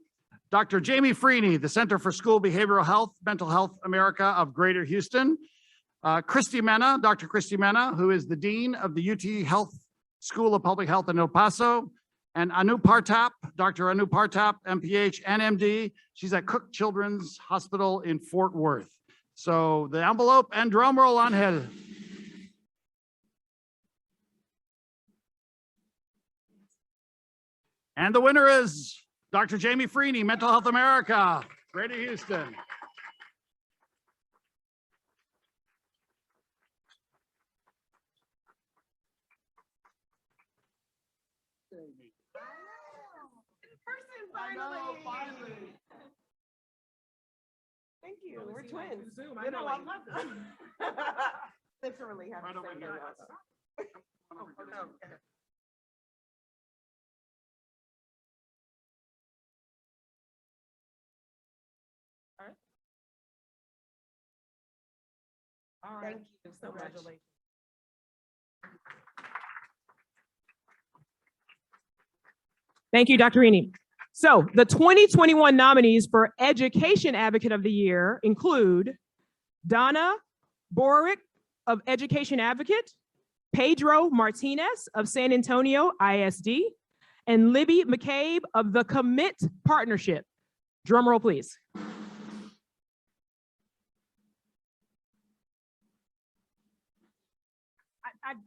Dr. Jamie Freeney, the Center for School Behavioral Health, Mental Health America of Greater Houston. Christy Mena, Dr. Christy Mena, who is the Dean of the UT Health School of Public Health in El Paso, and Anu Partap, Dr. Anu Partap, MPH and MD. She's at Cook Children's Hospital in Fort Worth. So the envelope and drum roll on head. And the winner is Dr. Jamie Freeney, Mental Health America, Greater Houston. Finally. Thank you. We're twins. I know, I love them. Literally have to say you're welcome. All right. Thank you so much. Thank you, Dr. Rini. So the 2021 nominees for Education Advocate of the Year include Donna Borick of Education Advocate, Pedro Martinez of San Antonio ISD, and Libby McCabe of the Commit Partnership. Drum roll, please.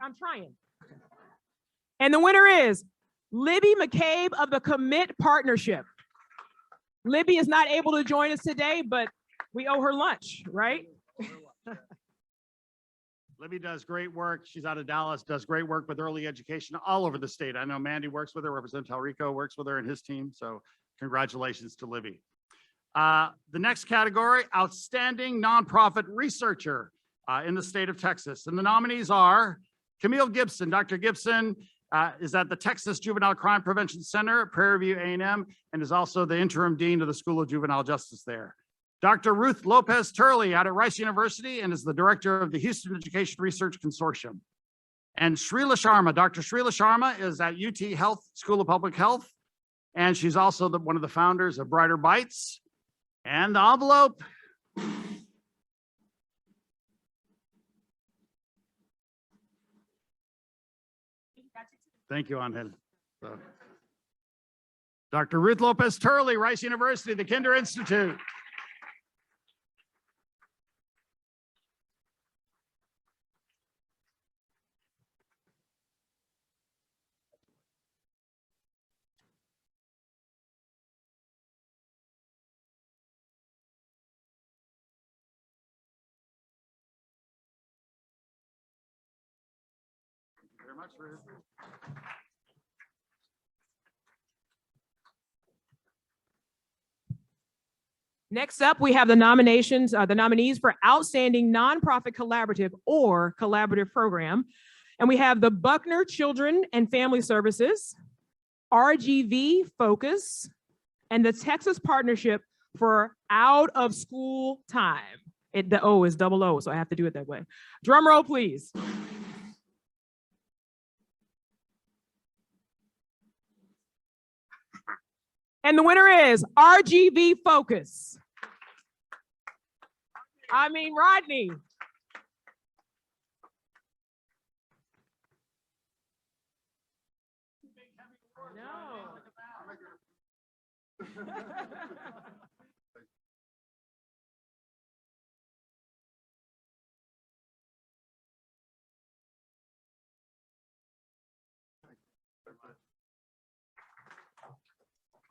I'm trying. And the winner is Libby McCabe of the Commit Partnership. Libby is not able to join us today, but we owe her lunch, right? Libby does great work. She's out of Dallas, does great work with early education all over the state. I know Mandy works with her, Representative Talrico works with her and his team. So congratulations to Libby. The next category, Outstanding Nonprofit Researcher in the state of Texas. And the nominees are Camille Gibson. Dr. Gibson is at the Texas Juvenile Crime Prevention Center at Prairie View A&M and is also the interim dean of the School of Juvenile Justice there. Dr. Ruth Lopez Turley out at Rice University and is the director of the Houston Education Research Consortium. And Srila Sharma, Dr. Srila Sharma is at UT Health School of Public Health, and she's also one of the founders of Brighter Bites. And the envelope. Thank you, Angel. Dr. Ruth Lopez Turley, Rice University, the Kinder Institute. Very much, Ruth. Next up, we have the nominations, the nominees for Outstanding Nonprofit Collaborative or Collaborative Program. And we have the Buckner Children and Family Services, RGV Focus, and the Texas Partnership for Out of School Time. The O is double O, so I have to do it that way. Drum roll, please. And the winner is RGV Focus. Rodney. No.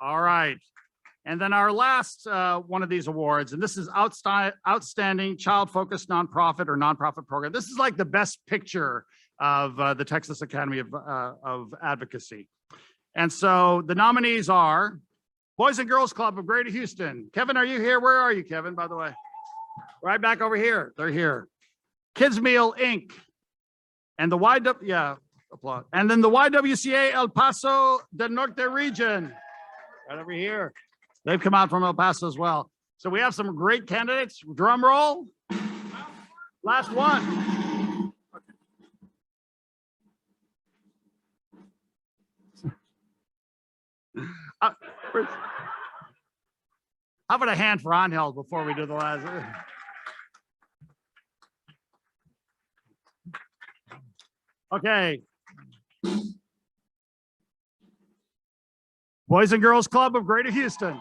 All right. And then our last one of these awards, and this is Outstanding Child-Focused Nonprofit or Nonprofit Program. This is like the best picture of the Texas Academy of Advocacy. And so the nominees are Boys and Girls Club of Greater Houston. Kevin, are you here? Where are you, Kevin, by the way? Right back over here. They're here. Kids Meal, Inc. And the applaud. And then the YWCA El Paso del Norte region. Right over here. They've come out from El Paso as well. So we have some great candidates. Drum roll. Last one. How about a hand for Angel before we do the last? Okay. Boys and Girls Club of Greater Houston.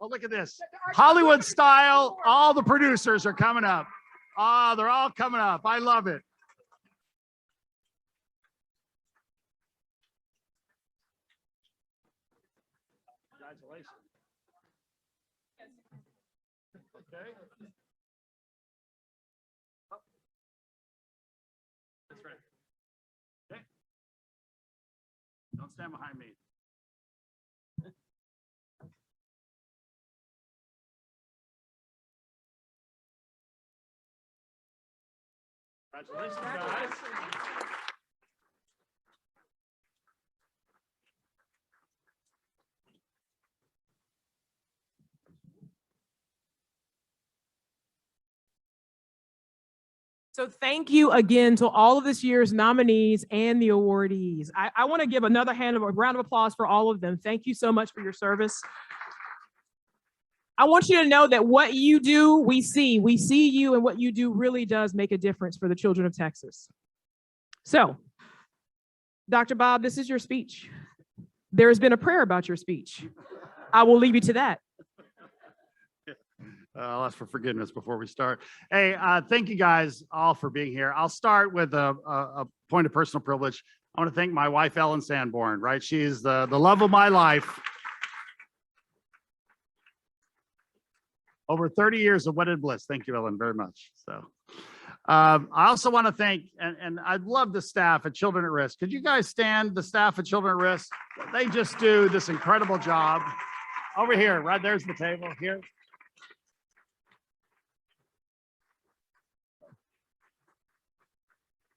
Oh, look at this. Hollywood style. All the producers are coming up. Ah, they're all coming up. I love it. Congratulations. Okay. Oh. That's right. Okay. Don't stand behind me. Congratulations, guys. So thank you again to all of this year's nominees and the awardees. I want to give another round of applause for all of them. Thank you so much for your service. I want you to know that what you do, we see you, and what you do really does make a difference for the children of Texas. So, Dr. Bob, this is your speech. There has been a prayer about your speech. I will leave you to that. I'll ask for forgiveness before we start. Hey, thank you guys all for being here. I'll start with a point of personal privilege. I want to thank my wife, Ellen Sanborn, right? She's the love of my life. Over 30 years of wedded bliss. Thank you, Ellen, very much. So I also want to thank, and I love the staff at Children at Risk. Could you guys stand, the staff at Children at Risk? They just do this incredible job. Over here, right there's the table here.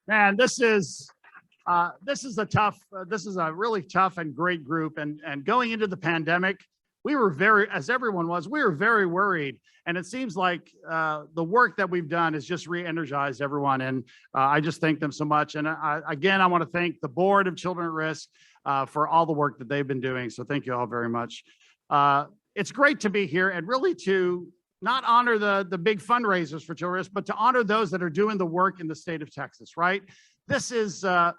Man, this is a really tough and great group. And going into the pandemic, we were as everyone was, we were very worried. And it seems like the work that we've done has just re-energized everyone. And I just thank them so much. And again, I want to thank the board of Children at Risk for all the work that they've been doing. So thank you all very much. It's great to be here and really to not honor the big fundraisers for Children at Risk, but to honor those that are doing the work in the state of Texas, right? This is the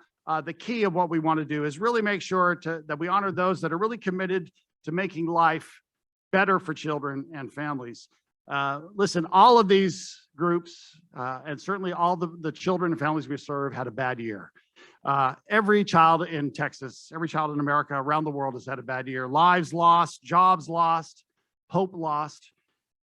key of what we want to do, is really make sure that we honor those that are really committed to making life better for children and families. Listen, all of these groups, and certainly all the children and families we serve, had a bad year. Every child in Texas, every child in America, around the world has had a bad year. Lives lost, jobs lost, hope lost.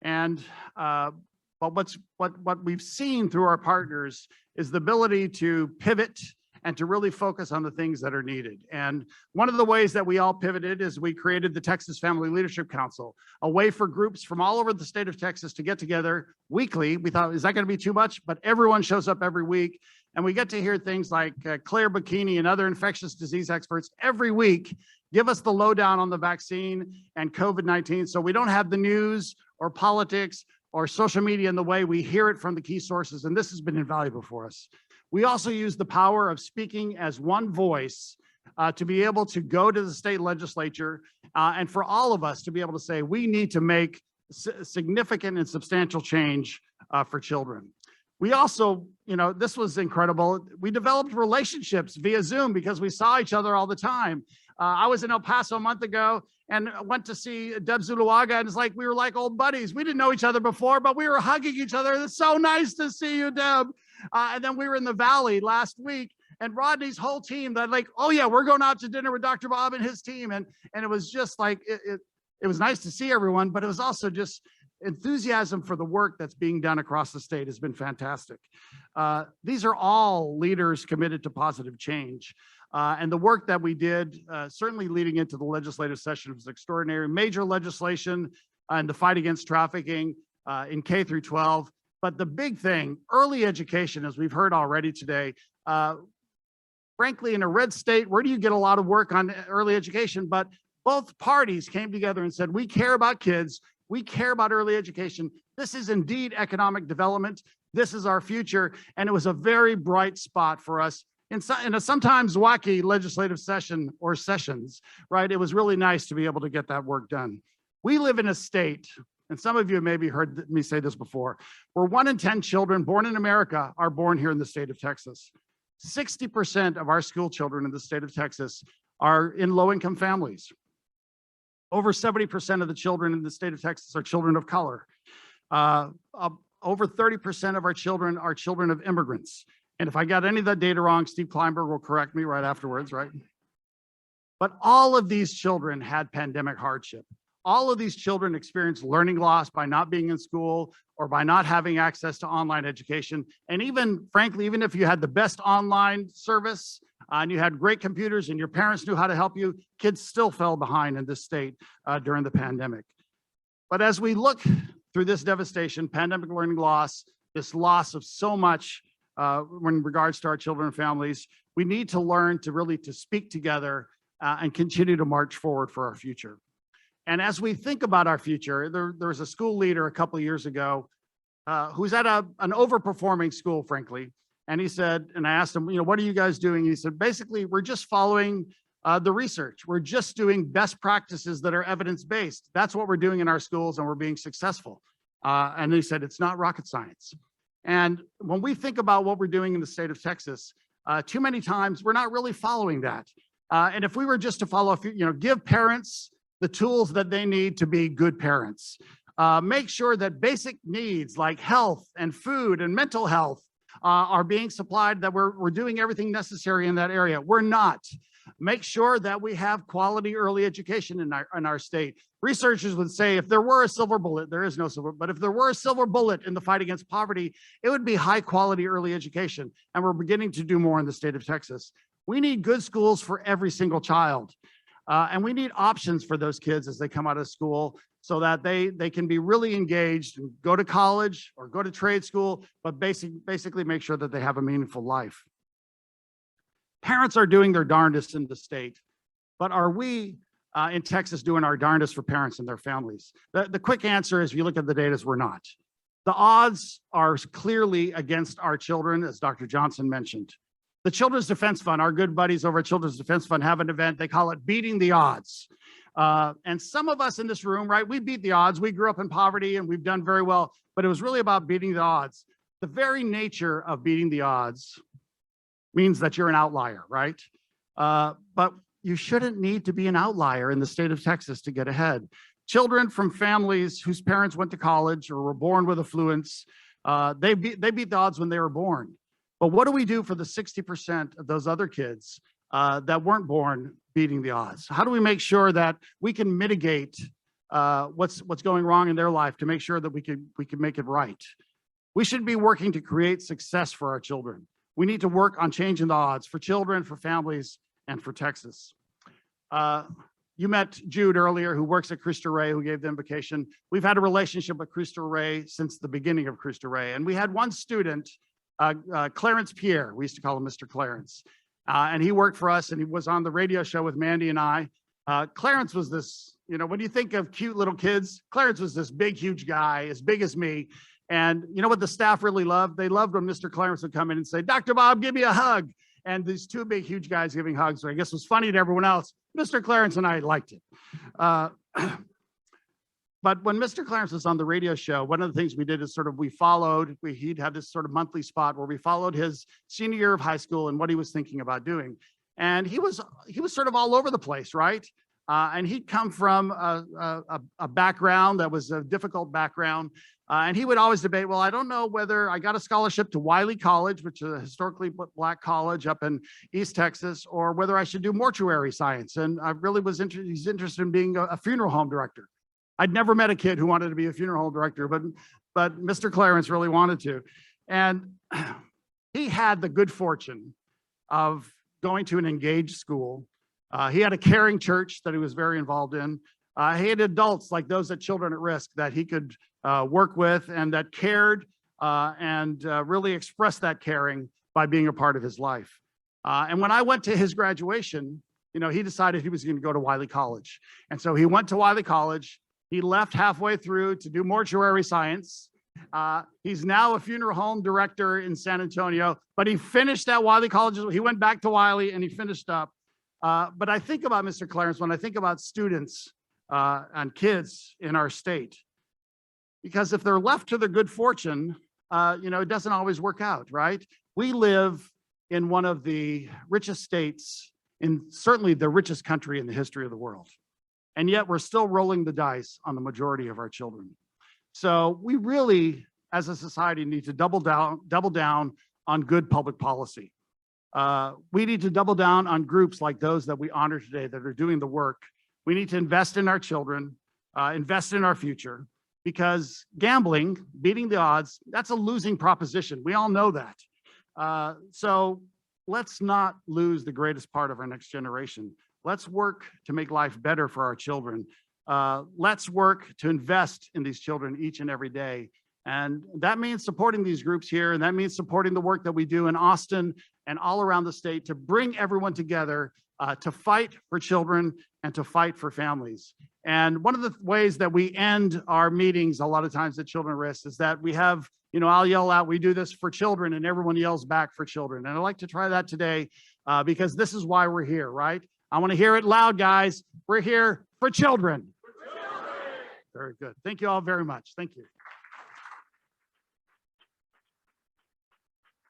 And but what we've seen through our partners is the ability to pivot and to really focus on the things that are needed. And one of the ways that we all pivoted is we created the Texas Family Leadership Council, a way for groups from all over the state of Texas to get together weekly. We thought, is that going to be too much? But everyone shows up every week. And we get to hear things like Claire Bikini and other infectious disease experts every week give us the lowdown on the vaccine and COVID-19. So we don't have the news or politics or social media in the way. We hear it from the key sources. And this has been invaluable for us. We also use the power of speaking as one voice to be able to go to the state legislature and for all of us to be able to say, we need to make significant and substantial change for children. We also, this was incredible. We developed relationships via Zoom because we saw each other all the time. I was in El Paso a month ago and went to see Deb Zuluaga, and it's like we were like old buddies. We didn't know each other before, but we were hugging each other. It's so nice to see you, Deb. And then we were in the Valley last week, and Rodney's whole team, that like, oh yeah, we're going out to dinner with Dr. Bob and his team. And it was just like, it was nice to see everyone, but it was also just enthusiasm for the work that's being done across the state has been fantastic. These are all leaders committed to positive change. And the work that we did, certainly leading into the legislative session, was extraordinary. Major legislation and the fight against trafficking in K through 12. But the big thing, early education, as we've heard already today, frankly, in a red state, where do you get a lot of work on early education? But both parties came together and said, we care about kids. We care about early education. This is indeed economic development. This is our future. And it was a very bright spot for us in a sometimes wacky legislative session or sessions, right? It was really nice to be able to get that work done. We live in a state, and some of you have maybe heard me say this before, where 1 in 10 children born in America are born here in the state of Texas. 60% of our school children in the state of Texas are in low-income families. Over 70% of the children in the state of Texas are children of color. Over 30% of our children are children of immigrants. And if I got any of that data wrong, Steve Kleinberg will correct me right afterwards, right? But all of these children had pandemic hardship. All of these children experienced learning loss by not being in school or by not having access to online education. And even, frankly, even if you had the best online service and you had great computers and your parents knew how to help you, kids still fell behind in this state during the pandemic. But as we look through this devastation, pandemic learning loss, this loss of so much in regards to our children and families, we need to learn to really speak together and continue to march forward for our future. And as we think about our future, there was a school leader a couple of years ago who's at an overperforming school, frankly. And he said, and I asked him, what are you guys doing? He said, basically, we're just following the research. We're just doing best practices that are evidence-based. That's what we're doing in our schools, and we're being successful. And he said, it's not rocket science. And when we think about what we're doing in the state of Texas, too many times we're not really following that. And if we were just to follow, give parents the tools that they need to be good parents, make sure that basic needs like health and food and mental health are being supplied, that we're doing everything necessary in that area. We're not. Make sure that we have quality early education in our state. Researchers would say if there were a silver bullet, there is no silver, but if there were a silver bullet in the fight against poverty, it would be high quality early education. And we're beginning to do more in the state of Texas. We need good schools for every single child. And we need options for those kids as they come out of school so that they can be really engaged and go to college or go to trade school, but basically make sure that they have a meaningful life. Parents are doing their darndest in the state, but are we in Texas doing our darndest for parents and their families? The quick answer is, if you look at the data, is we're not. The odds are clearly against our children, as Dr. Johnson mentioned. The Children's Defense Fund, our good buddies over at Children's Defense Fund have an event, they call it Beating the Odds. And some of us in this room, right, we beat the odds. We grew up in poverty and we've done very well, but it was really about beating the odds. The very nature of beating the odds means that you're an outlier, right? But you shouldn't need to be an outlier in the state of Texas to get ahead. Children from families whose parents went to college or were born with affluence, they beat the odds when they were born. But what do we do for the 60% of those other kids that weren't born beating the odds? How do we make sure that we can mitigate what's going wrong in their life to make sure that we can make it right? We should be working to create success for our children. We need to work on changing the odds for children, for families, and for Texas. You met Jude earlier, who works at Cristo Rey, who gave the invocation. We've had a relationship with Cristo Rey since the beginning of Cristo Rey. And we had one student, Clarence Pierre, we used to call him Mr. Clarence. And he worked for us and he was on the radio show with Mandy and I. Clarence was this, you know, when you think of cute little kids, Clarence was this big, huge guy, as big as me. And you know what the staff really loved? They loved when Mr. Clarence would come in and say, Dr. Bob, give me a hug. And these two big, huge guys giving hugs, I guess was funny to everyone else. Mr. Clarence and I liked it. But when Mr. Clarence was on the radio show, one of the things we did is he'd have this sort of monthly spot where we followed his senior year of high school and what he was thinking about doing. And he was sort of all over the place, right? And he'd come from a background that was a difficult background. And he would always debate, well, I don't know whether I got a scholarship to Wiley College, which is a historically Black college up in East Texas, or whether I should do mortuary science. And I really was he's interested in being a funeral home director. I'd never met a kid who wanted to be a funeral home director, but Mr. Clarence really wanted to. And he had the good fortune of going to an engaged school. He had a caring church that he was very involved in. He had adults like those at Children at Risk that he could work with and that cared and really expressed that caring by being a part of his life. And when I went to his graduation, you know, he decided he was going to go to Wiley College. And so he went to Wiley College. He left halfway through to do mortuary science. He's now a funeral home director in San Antonio, but he finished at Wiley College. He went back to Wiley and he finished up. But I think about Mr. Clarence when I think about students and kids in our state, because if they're left to their good fortune, you know, it doesn't always work out, right? We live in one of the richest states, in certainly the richest country in the history of the world. And yet we're still rolling the dice on the majority of our children. So we really, as a society, need to double down on good public policy. We need to double down on groups like those that we honor today that are doing the work. We need to invest in our children, invest in our future, because gambling, beating the odds, that's a losing proposition. We all know that. So let's not lose the greatest part of our next generation. Let's work to make life better for our children. Let's work to invest in these children each and every day. And that means supporting these groups here, and that means supporting the work that we do in Austin and all around the state to bring everyone together to fight for children and to fight for families. And one of the ways that we end our meetings a lot of times at Children at Risk is that we have, you know, I'll yell out, we do this for children, and everyone yells back for children. And I'd like to try that today because this is why we're here, right? I want to hear it loud, guys. We're here for children. Very good. Thank you all very much. Thank you.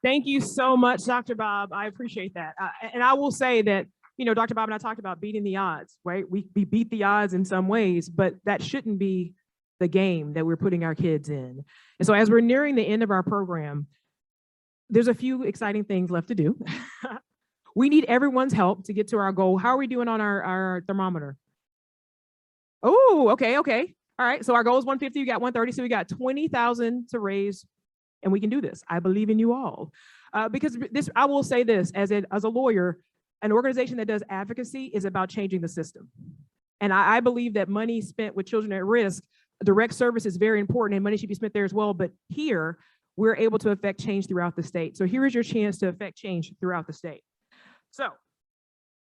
Thank you so much, Dr. Bob. I appreciate that. And I will say that, you know, Dr. Bob and I talked about beating the odds, right? We beat the odds in some ways, but that shouldn't be the game that we're putting our kids in. And so as we're nearing the end of our program, there's a few exciting things left to do. We need everyone's help to get to our goal. How are we doing on our thermometer? Oh, okay. All right. So our goal is 150. You got 130. So we got 20,000 to raise, and we can do this. I believe in you all. Because this, I will say this, as a lawyer, an organization that does advocacy is about changing the system. And I believe that money spent with children at risk, direct service is very important, and money should be spent there as well. But here, we're able to affect change throughout the state. So here is your chance to affect change throughout the state. So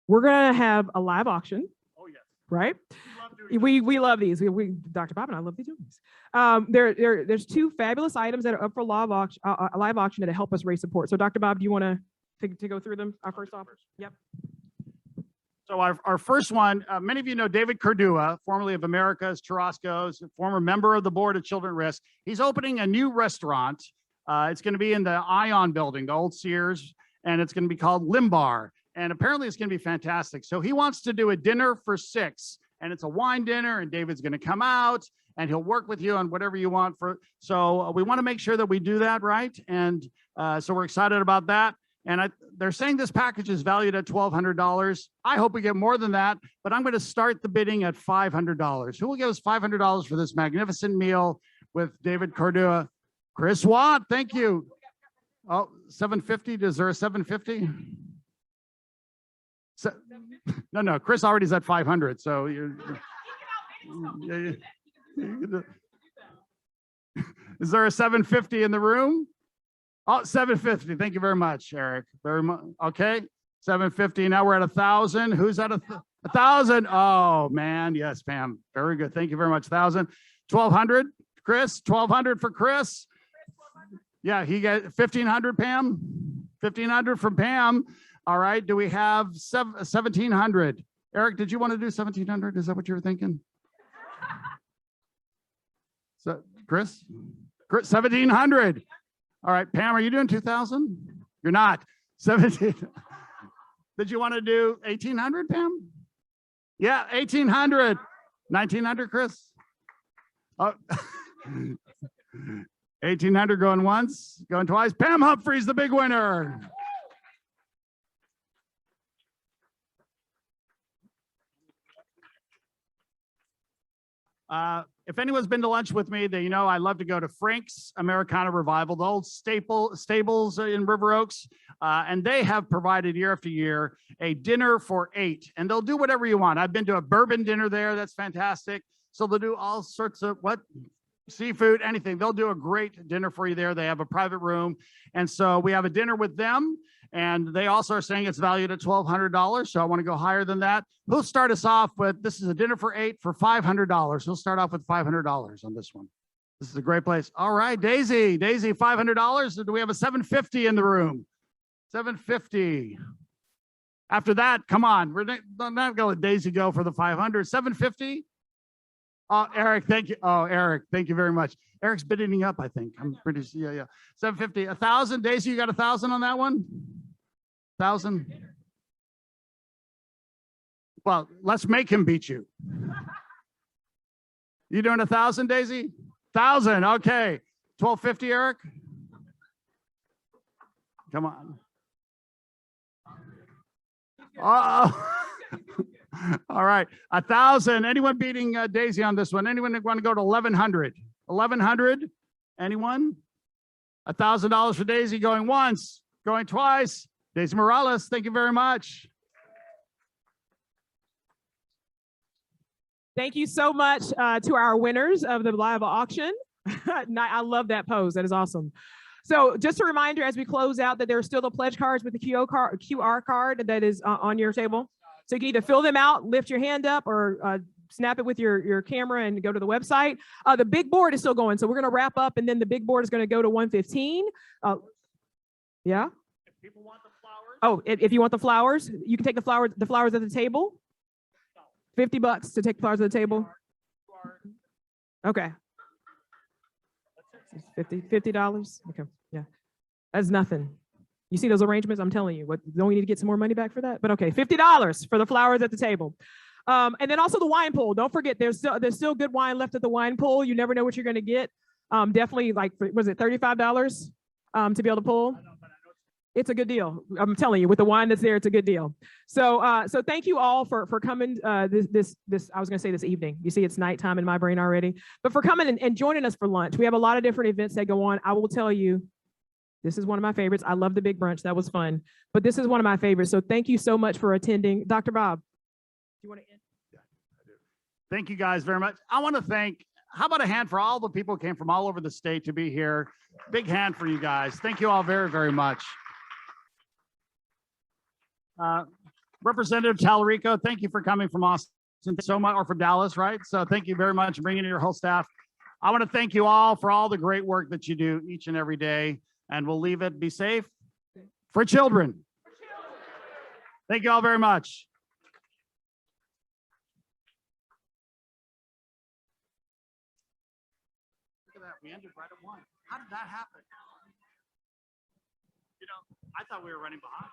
we're gonna have a live auction. Oh yes. Right? We love these. Dr. Bob and I love these. There's two fabulous items that are up for live auction that help us raise support. So Dr. Bob, do you want to go through them? Our first offer. Yep. So our first one, many of you know David Cordua, formerly of America's Churrasco's, former member of the board of Children at Risk. He's opening a new restaurant. It's going to be in the Ion building, the old Sears, and it's going to be called Limbar. And apparently it's going to be fantastic. So he wants to do a dinner for 6, and it's a wine dinner, and David's going to come out and he'll work with you on whatever you want for. So we want to make sure that we do that right. And so we're excited about that. And they're saying this package is valued at $1,200. I hope we get more than that, but I'm going to start the bidding at $500. Who will give us $500 for this magnificent meal with David Cordua? Chris Watt, thank you. Oh, 750. Is there a 750? No, Chris already is at 500. So is there a 750 in the room? Oh, 750. Thank you very much, Eric. Very much. Okay, 750. Now we're at 1,000. Who's at 1,000? Oh man, yes, Pam. Very good. Thank you very much. 1,000. 1,200. Chris. 1,200 for Chris. Yeah, he got 1,500. Pam. 1,500 from Pam. All right. Do we have 1,700? Eric, did you want to do 1,700? Is that what you were thinking? So, Chris, 1,700. All right, Pam, are you doing 2,000? You're not. 17. Did you want to do 1,800, Pam? Yeah, 1,800. 1,900, Chris? Oh. 1,800 going once, going twice. Pam Humphrey's the big winner. If anyone's been to lunch with me, they know I love to go to Frank's Americana Revival, the old stables in River Oaks, and they have provided year after year a dinner for 8, and they'll do whatever you want. I've been to a bourbon dinner there. That's fantastic. So they'll do all sorts of seafood, anything. They'll do a great dinner for you there. They have a private room. And so we have a dinner with them. And they also are saying it's valued at $1,200. So I want to go higher than that. Who'll start us off with, this is a dinner for 8 for $500. We'll start off with $500 on this one. This is a great place. All right, Daisy, $500. Do we have a 750 in the room? 750. After that, come on. We're not going to let Daisy go for the 500. 750. Oh, Eric, thank you. Oh, Eric, thank you very much. Eric's bidding up, I think. I'm pretty sure. Yeah. 750. 1,000. Daisy, you got 1,000 on that one? 1,000. Well, let's make him beat you. You doing 1,000, Daisy? 1,000. Okay. 1,250, Eric. Come on. Oh. All right, 1,000. Anyone beating Daisy on this one? Anyone want to go to 1,100? 1,100? Anyone? $1,000 for Daisy going once, going twice. Daisy Morales, thank you very much. Thank you so much to our winners of the live auction. I love that pose. That is awesome. So just a reminder as we close out that there are still the pledge cards with the QR card that is on your table. So you can either fill them out, lift your hand up, or snap it with your camera and go to the website. The big board is still going. So we're going to wrap up, and then the big board is going to go to 115. Yeah. If people want the flowers. Oh, if you want the flowers, you can take the flowers at the table. $50 to take the flowers at the table. Okay. $50. Okay. Yeah. That's nothing. You see those arrangements? I'm telling you, don't we need to get some more money back for that? But okay, $50 for the flowers at the table. And then also the wine pool. Don't forget, there's still good wine left at the wine pool. You never know what you're going to get. Definitely, like, was it $35 to be able to pull? I know, but It's a good deal. I'm telling you, with the wine that's there, it's a good deal. So, so thank you all for coming. This I was going to say this evening. You see, it's nighttime in my brain already. But for coming and joining us for lunch. We have a lot of different events that go on. I will tell you, this is one of my favorites. I love the big brunch. That was fun. But this is one of my favorites. So thank you so much for attending, Dr. Bob. Do you want to end? Yeah, I do. Thank you guys very much. I want to thank. How about a hand for all the people who came from all over the state to be here? Big hand for you guys. Thank you all very, very much. Representative Talarico, thank you for coming from Austin so much, or from Dallas, right? So thank you very much for bringing in your whole staff. I want to thank you all for all the great work that you do each and every day, and we'll leave it. Be safe for children. Thank you all very much. Look at that, we ended right at 1. How did that happen? You know, I thought we were running behind.